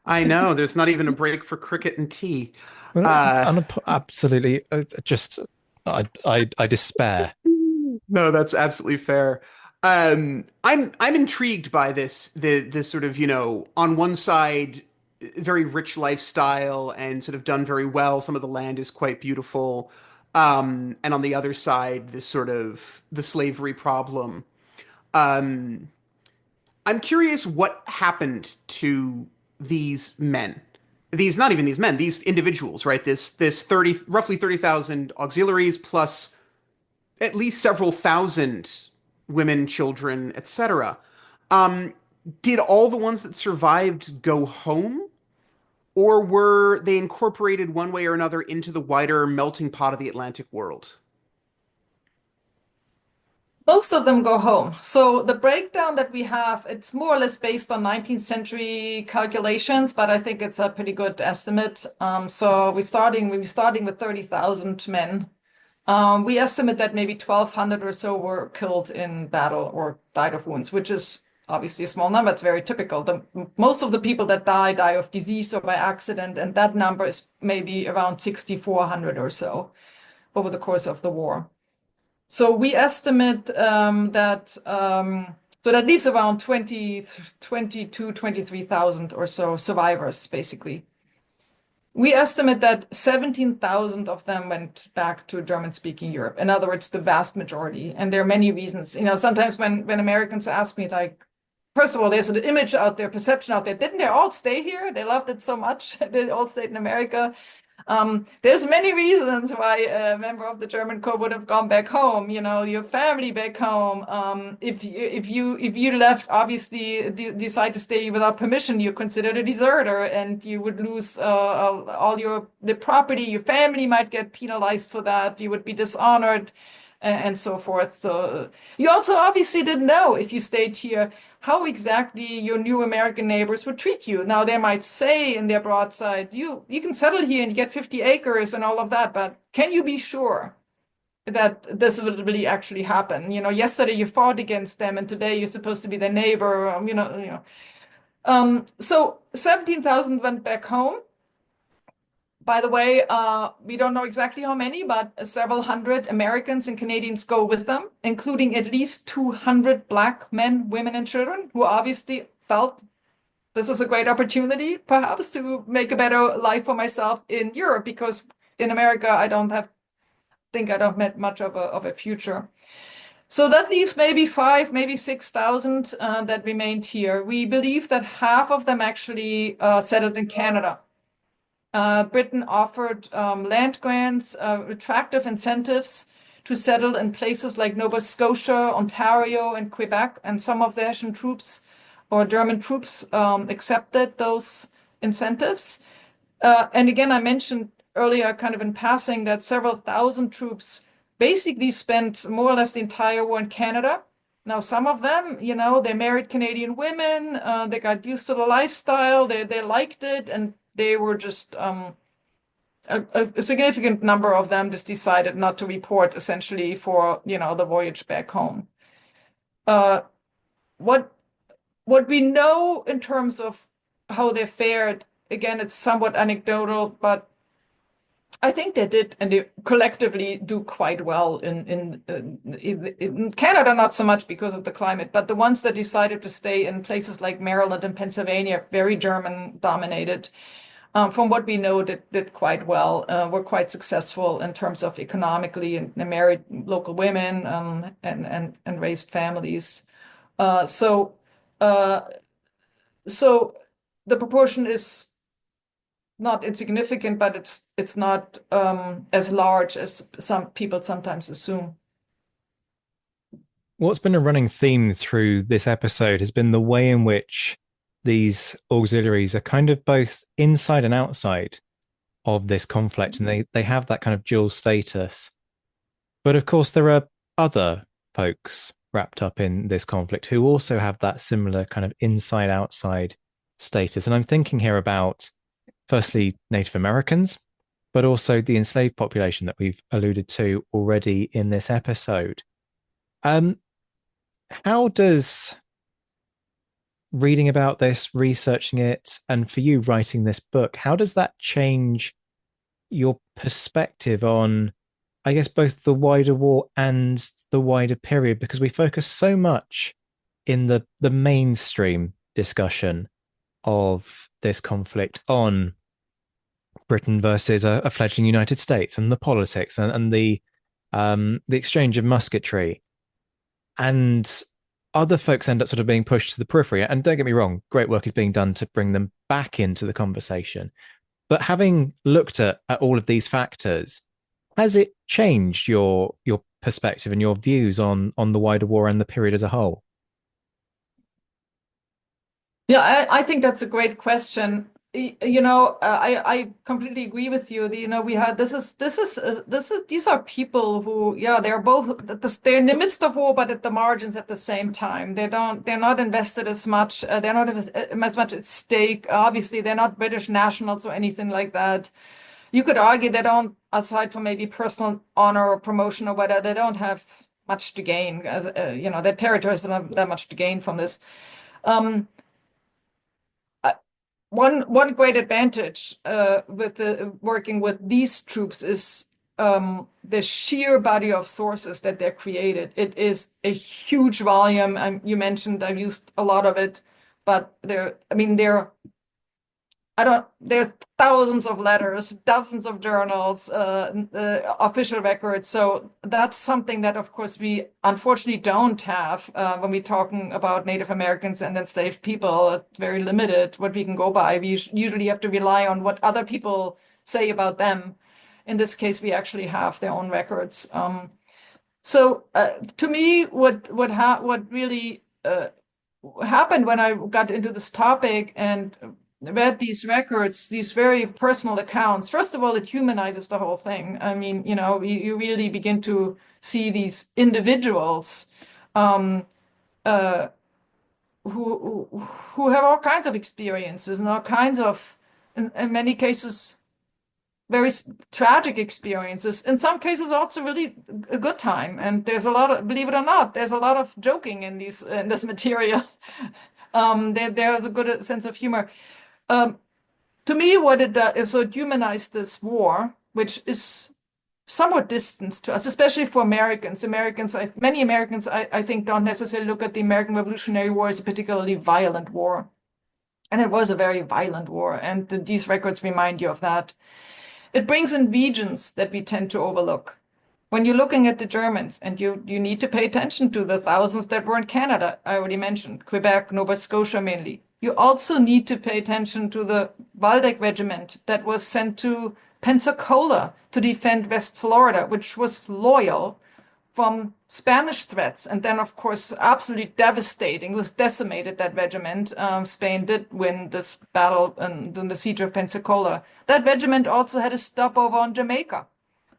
[SPEAKER 1] I know. There's not even a break for cricket and tea.
[SPEAKER 3] Absolutely, I despair.
[SPEAKER 1] No, that's absolutely fair. I'm intrigued by this sort of on one side very rich lifestyle and sort of done very well. Some of the land is quite beautiful, and on the other side this sort of the slavery problem. I'm curious what happened to these men. These not even these men, these individuals, right? This roughly 30,000 auxiliaries plus at least several thousand women, children, etc. Did all the ones that survived go home, or were they incorporated one way or another into the wider melting pot of the Atlantic world?
[SPEAKER 2] Most of them go home. So the breakdown that we have, it's more or less based on 19th century calculations, but I think it's a pretty good estimate. So we're starting with 30,000 men. We estimate that maybe 1,200 or so were killed in battle or died of wounds, which is obviously a small number. It's very typical. Most of the people that die of disease or by accident, and that number is maybe around 6,400 or so over the course of the war. So we estimate that leaves around 23,000 or so survivors, basically. We estimate that 17,000 of them went back to German-speaking Europe. In other words, the vast majority. And there are many reasons. Sometimes when Americans ask me, like, first of all, there's an image out there, perception out there. Didn't they all stay here? They loved it so much. They all stayed in America. There's many reasons why a member of the German Corps would have gone back home. Your family back home. If you left, obviously decide to stay without permission, you're considered a deserter, and you would lose all the property. Your family might get penalized for that. You would be dishonored, and so forth. So you also obviously didn't know, if you stayed here, how exactly your new American neighbors would treat you. Now, they might say in their broadside, you can settle here and you get 50 acres and all of that, but can you be sure that this will really actually happen? Yesterday you fought against them, and today you're supposed to be their neighbor. So 17,000 went back home. By the way, we don't know exactly how many, but several hundred Americans and Canadians go with them, including at least 200 Black men, women, and children who obviously felt this is a great opportunity, perhaps, to make a better life for myself in Europe, because in America I don't have much of a future. So that leaves maybe 5, maybe 6,000 that remained here. We believe that half of them actually settled in Canada. Britain offered land grants, attractive incentives to settle in places like Nova Scotia, Ontario, and Quebec. And some of the Hessian troops or German troops accepted those incentives. And again, I mentioned earlier, kind of in passing, that several thousand troops basically spent more or less the entire war in Canada. Now, some of them, they married Canadian women, they got used to the lifestyle, they liked it, and they were just a significant number of them just decided not to report essentially for, the voyage back home. Uh, what what we know in terms of how they fared, again, it's somewhat anecdotal, but I think they did, and they collectively do quite well in Canada, not so much because of the climate, but the ones that decided to stay in places like Maryland and Pennsylvania, very German dominated, from what we know, did quite well, were quite successful in terms of economically, and they married local women, and raised families. Uh, so, uh, so the proportion is not insignificant, but it's not as large as some people sometimes assume.
[SPEAKER 3] What's been a running theme through this episode has been the way in which these auxiliaries are kind of both inside and outside of this conflict, and they have that kind of dual status. But of course, there are other folks wrapped up in this conflict who also have that similar kind of inside outside status. And I'm thinking here about, firstly, Native Americans, but also the enslaved population that we've alluded to already in this episode. Um, how does reading about this, researching it, and for you writing this book, how does that change your perspective on, I guess, both the wider war and the wider period? Because we focus so much in the mainstream discussion of this conflict on Britain versus a fledgling United States and the politics and the exchange of musketry, and other folks end up sort of being pushed to the periphery. And don't get me wrong, great work is being done to bring them back into the conversation. But having looked at all of these factors, has it changed your perspective and your views on the wider war and the period as a whole?
[SPEAKER 2] Yeah, I think that's a great question. I completely agree with you. We had these are people who, yeah, they're both they're in the midst of war, but at the margins at the same time. They're not invested as much. They're not as much at stake. Obviously, they're not British nationals or anything like that. You could argue they don't, aside from maybe personal honor or promotion or whatever, they don't have much to gain. As their territories don't have that much to gain from this. Um, one great advantage with working with these troops is the sheer body of sources that they're created. It is a huge volume. You mentioned I've used a lot of it, but there's thousands of letters, dozens of journals, official records. So that's something that, of course, we unfortunately don't have when we're talking about Native Americans and enslaved people. It's very limited what we can go by. We usually have to rely on what other people say about them. In this case, we actually have their own records. So to me, what really happened when I got into this topic and read these records, these very personal accounts, first of all, it humanizes the whole thing. I mean, you really begin to see these individuals um, uh, who have all kinds of experiences and all kinds of, in many cases, very tragic experiences. In some cases, also really a good time. And there's a lot of, believe it or not, there's a lot of joking in this material. There's a good sense of humor. Um, to me, what it does is so it humanized this war, which is somewhat distant to us, especially for Americans. Many Americans, I think, don't necessarily look at the American Revolutionary War as a particularly violent war. And it was a very violent war, and these records remind you of that. It brings in regions that we tend to overlook. when you're looking at the Germans, and you need to pay attention to the thousands that were in Canada, I already mentioned, Quebec, Nova Scotia mainly. You also need to pay attention to the Waldeck Regiment that was sent to Pensacola to defend West Florida, which was loyal from Spanish threats. And then, of course, absolutely devastating. It was decimated, that regiment. Spain did win this battle and then the siege of Pensacola. That regiment also had a stopover on Jamaica.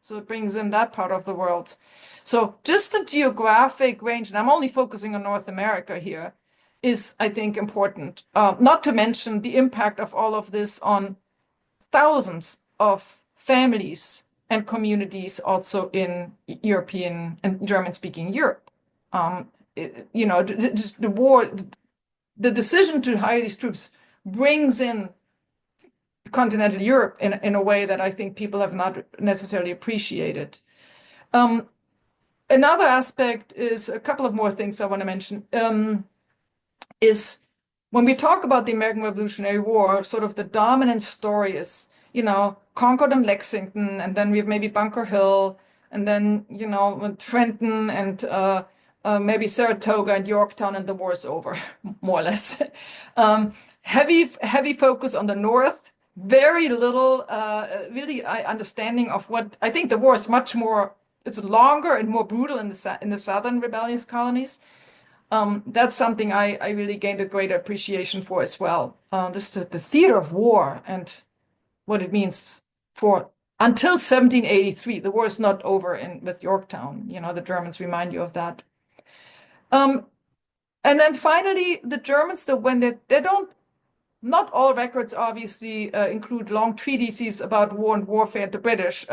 [SPEAKER 2] So it brings in that part of the world. So just the geographic range, and I'm only focusing on North America here, is, I think, important. Not to mention the impact of all of this on thousands of families and communities also in European and German-speaking Europe. Just the war, the decision to hire these troops brings in continental Europe in a way that I think people have not necessarily appreciated. Another aspect is a couple of more things I want to mention. Is when we talk about the American Revolutionary War, sort of the dominant story is, Concord and Lexington, and then we have maybe Bunker Hill, and then, Trenton and maybe Saratoga and Yorktown, and the war is over, more or less. Heavy focus on the North, very little really understanding of what I think the war is much more. It's longer and more brutal in the southern rebellious colonies. That's something I really gained a greater appreciation for as well. The theater of war and what it means for until 1783. The war is not over with Yorktown. The Germans remind you of that. And then finally, the Germans, when they don't, not all records obviously include long treatises about war and warfare at the British.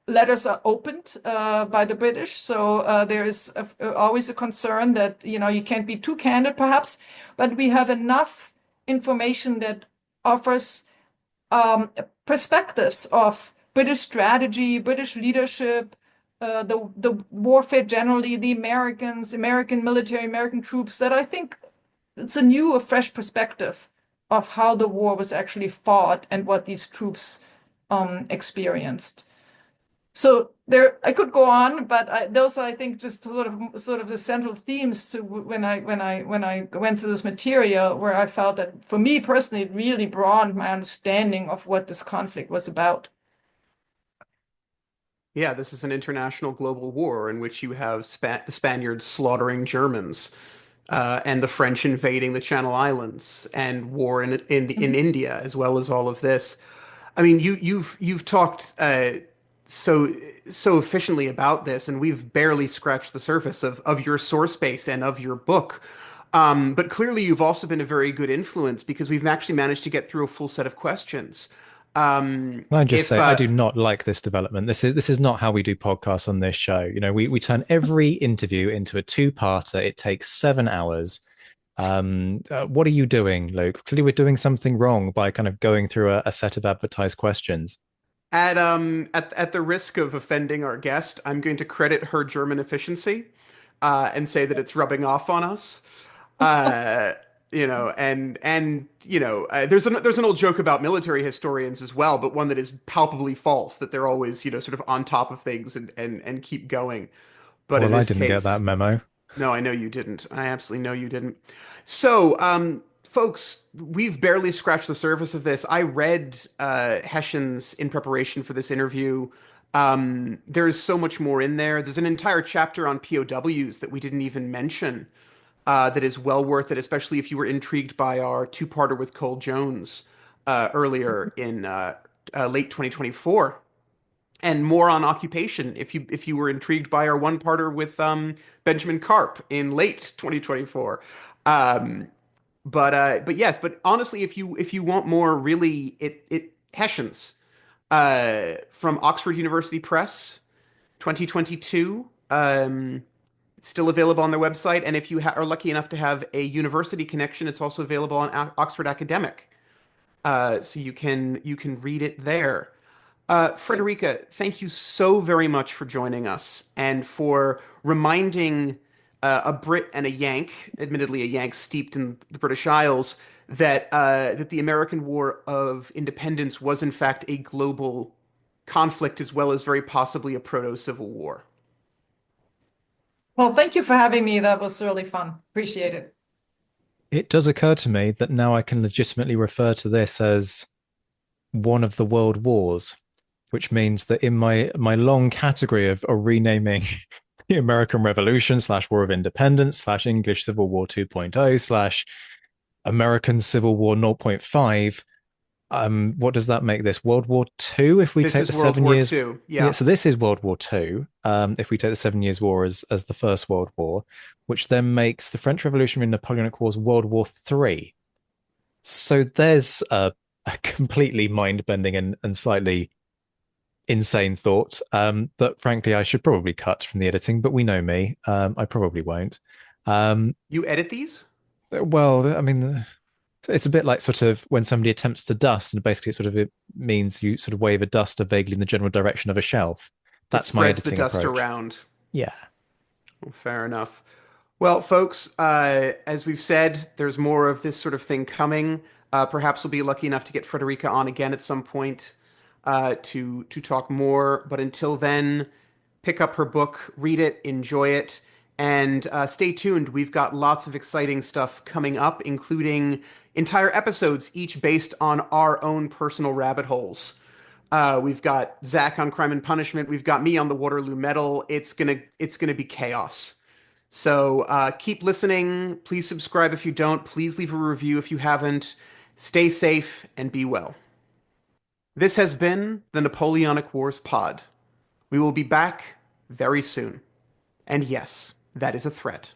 [SPEAKER 2] Letters are opened by the British, so there is always a concern that you can't be too candid, perhaps, but we have enough information that offers perspectives of British strategy, British leadership, the warfare generally, the American military, American troops, that I think it's a fresh perspective of how the war was actually fought and what these troops experienced. So I could go on, but those are, I think, just sort of the central themes to when I went through this material, where I felt that for me personally, it really broadened my understanding of what this conflict was about.
[SPEAKER 1] Yeah, this is an international global war in which you have the Spaniards slaughtering Germans, and the French invading the Channel Islands, and war in India, as well as all of this. I mean, you've talked so efficiently about this, and we've barely scratched the surface of your source base and of your book. But clearly, you've also been a very good influence, because we've actually managed to get through a full set of questions.
[SPEAKER 3] Can I just
[SPEAKER 1] If
[SPEAKER 3] say, I do not like this development. This is not how we do podcasts on this show. We turn every interview into a two-parter. It takes 7 hours. What are you doing, Luke? Clearly, we're doing something wrong by kind of going through a set of advertised questions.
[SPEAKER 1] At the risk of offending our guest, I'm going to credit her German efficiency, and say that it's rubbing off on us. Uh, there's an old joke about military historians as well, but one that is palpably false, that they're always, sort of on top of things and keep going. But in
[SPEAKER 3] Well, I
[SPEAKER 1] this
[SPEAKER 3] didn't get
[SPEAKER 1] case,
[SPEAKER 3] that memo.
[SPEAKER 1] no, I know you didn't. I absolutely know you didn't. So, folks, we've barely scratched the surface of this. I read Hessians in preparation for this interview. There's so much more in there. There's an entire chapter on POWs that we didn't even mention, that is well worth it, especially if you were intrigued by our two-parter with Cole Jones earlier in late 2024. And more on occupation if you were intrigued by our one-parter with Benjamin Karp in late 2024. Um, but yes, but honestly, if you want more, really, it Hessians, from Oxford University Press, 2022. It's still available on their website, and if you are lucky enough to have a university connection, it's also available on Oxford Academic. So you can read it there. Friedericke, thank you so very much for joining us and for reminding a Brit and a Yank, admittedly a Yank steeped in the British Isles, that the American War of Independence was in fact a global conflict as well as very possibly a proto-civil war.
[SPEAKER 2] Well, thank you for having me. That was really fun. Appreciate it.
[SPEAKER 3] It does occur to me that now I can legitimately refer to this as one of the world wars, which means that in my long category of renaming the American Revolution / War of Independence / English Civil War 2.0 / American Civil War 0.5, what does that make this? World War II, if we
[SPEAKER 1] This
[SPEAKER 3] take
[SPEAKER 1] is
[SPEAKER 3] the
[SPEAKER 1] World
[SPEAKER 3] 7
[SPEAKER 1] War
[SPEAKER 3] years.
[SPEAKER 1] II.
[SPEAKER 3] Yeah,
[SPEAKER 1] Yeah.
[SPEAKER 3] so this is World War II, if we take the 7 Years' War as the First World War, which then makes the French Revolutionary and Napoleonic Wars World War III. So there's a completely mind-bending and slightly insane thought that frankly I should probably cut from the editing, but we know me. I probably won't.
[SPEAKER 1] You edit these?
[SPEAKER 3] Well, I mean, it's a bit like sort of when somebody attempts to dust, and basically sort of it means you sort of wave a duster vaguely in the general direction of a shelf.
[SPEAKER 1] It
[SPEAKER 3] That's my
[SPEAKER 1] spreads the
[SPEAKER 3] editing
[SPEAKER 1] dust
[SPEAKER 3] approach.
[SPEAKER 1] around.
[SPEAKER 3] Yeah.
[SPEAKER 1] Well, fair enough. Well, folks, as we've said, there's more of this sort of thing coming. Perhaps we'll be lucky enough to get Friedericke on again at some point to talk more. But until then, pick up her book, read it, enjoy it, and stay tuned. We've got lots of exciting stuff coming up, including entire episodes, each based on our own personal rabbit holes. We've got Zach on Crime and Punishment. We've got me on the Waterloo Medal. It's gonna be chaos. So keep listening. Please subscribe if you don't. Please leave a review if you haven't. Stay safe and be well. This has been the Napoleonic Wars Pod. We will be back very soon. And yes, that is a threat.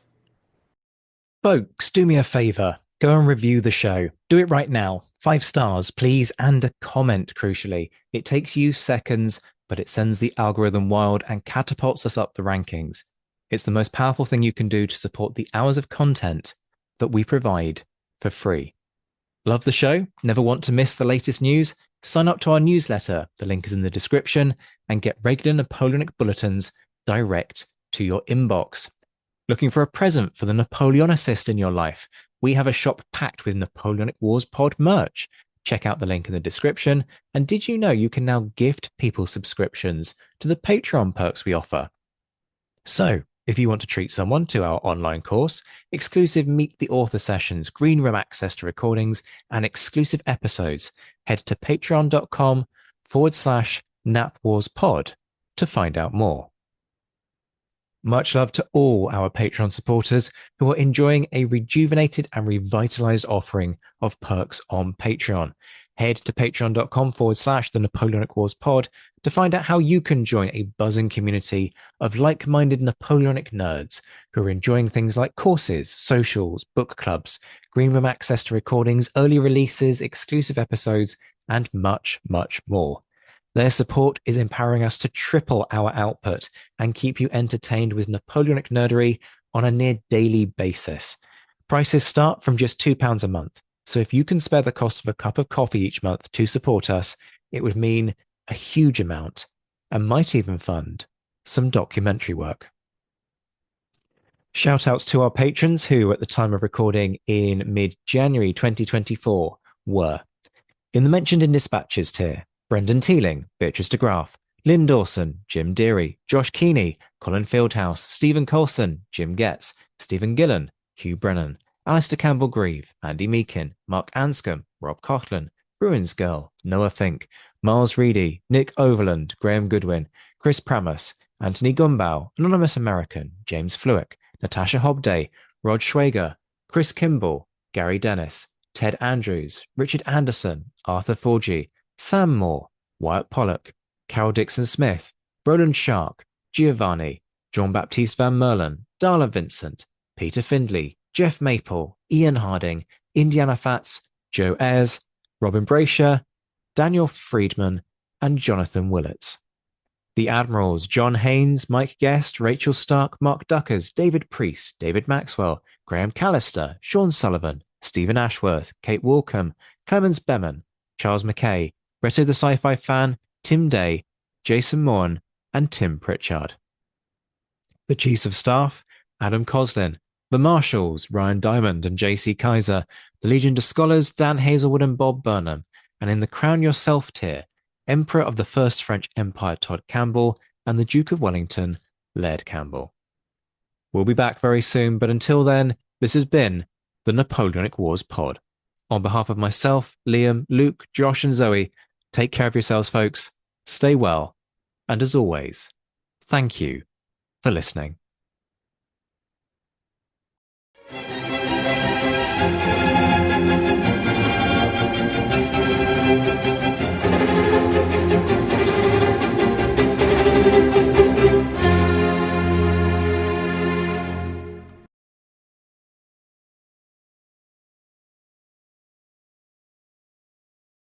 [SPEAKER 3] Folks, do me a favor. Go and review the show. Do it right now. 5 stars, please, and a comment, crucially. It takes you seconds, but it sends the algorithm wild and catapults us up the rankings. It's the most powerful thing you can do to support the hours of content that we provide for free. Love the show? Never want to miss the latest news? Sign up to our newsletter. The link is in the description, and get regular Napoleonic bulletins direct to your inbox. Looking for a present for the Napoleonicist in your life? We have a shop packed with Napoleonic Wars Pod merch. Check out the link in the description. And did you know you can now gift people subscriptions to the Patreon perks we offer? So, if you want to treat someone to our online course, exclusive Meet the Author sessions, green room access to recordings, and exclusive episodes, head to patreon.com/NapWarsPod to find out more. Much love to all our Patreon supporters who are enjoying a rejuvenated and revitalized offering of perks on Patreon. Head to patreon.com/the Napoleonic Wars Pod to find out how you can join a buzzing community of like-minded Napoleonic nerds who are enjoying things like courses, socials, book clubs, green room access to recordings, early releases, exclusive episodes, and much, much more. Their support is empowering us to triple our output and keep you entertained with Napoleonic nerdery on a near daily basis. Prices start from just £2 a month. So if you can spare the cost of a cup of coffee each month to support us, it would mean a huge amount and might even fund some documentary work. Shout outs to our patrons who, at the time of recording in mid-January 2024, were in the mentioned in dispatches tier: Brendan Teeling, Beatrice de Graaf, Lynn Dawson, Jim Deary, Josh Keeney, Colin Fieldhouse, Stephen Colson, Jim Getz, Stephen Gillen, Hugh Brennan, Alistair Campbell-Grieve, Andy Meakin, Mark Anscombe, Rob Coughlin, Bruins Girl, Noah Fink, Miles Reedy, Nick Overland, Graham Goodwin, Chris Pramus, Anthony Gumbau, Anonymous American, James Fluick, Natasha Hobday, Rod Schwager, Chris Kimball, Gary Dennis, Ted Andrews, Richard Anderson, Arthur Forgy, Sam Moore, Wyatt Pollock, Carol Dixon Smith, Roland Shark, Giovanni, Jean-Baptiste Van Merlen, Darla Vincent, Peter Findley, Jeff Maple, Ian Harding, Indiana Fats, Joe Ayres, Robin Brasher, Daniel Friedman, and Jonathan Willets. The Admirals: John Haynes, Mike Guest, Rachel Stark, Mark Duckers, David Priest, David Maxwell, Graham Callister, Sean Sullivan, Stephen Ashworth, Kate Walcombe, Clemens Beman, Charles McKay, Reto the Sci-Fi Fan, Tim Day, Jason Moran, and Tim Pritchard. The Chiefs of Staff: Adam Coslin. The Marshals: Ryan Diamond and JC Kaiser. The Legion of Scholars: Dan Hazelwood and Bob Burnham. And in the Crown Yourself tier, Emperor of the First French Empire Todd Campbell, and the Duke of Wellington Laird Campbell. We'll be back very soon, but until then, this has been the Napoleonic Wars Pod. On behalf of myself, Liam, Luke, Josh, and Zoe, take care of yourselves, folks. Stay well. And as always, thank you for listening.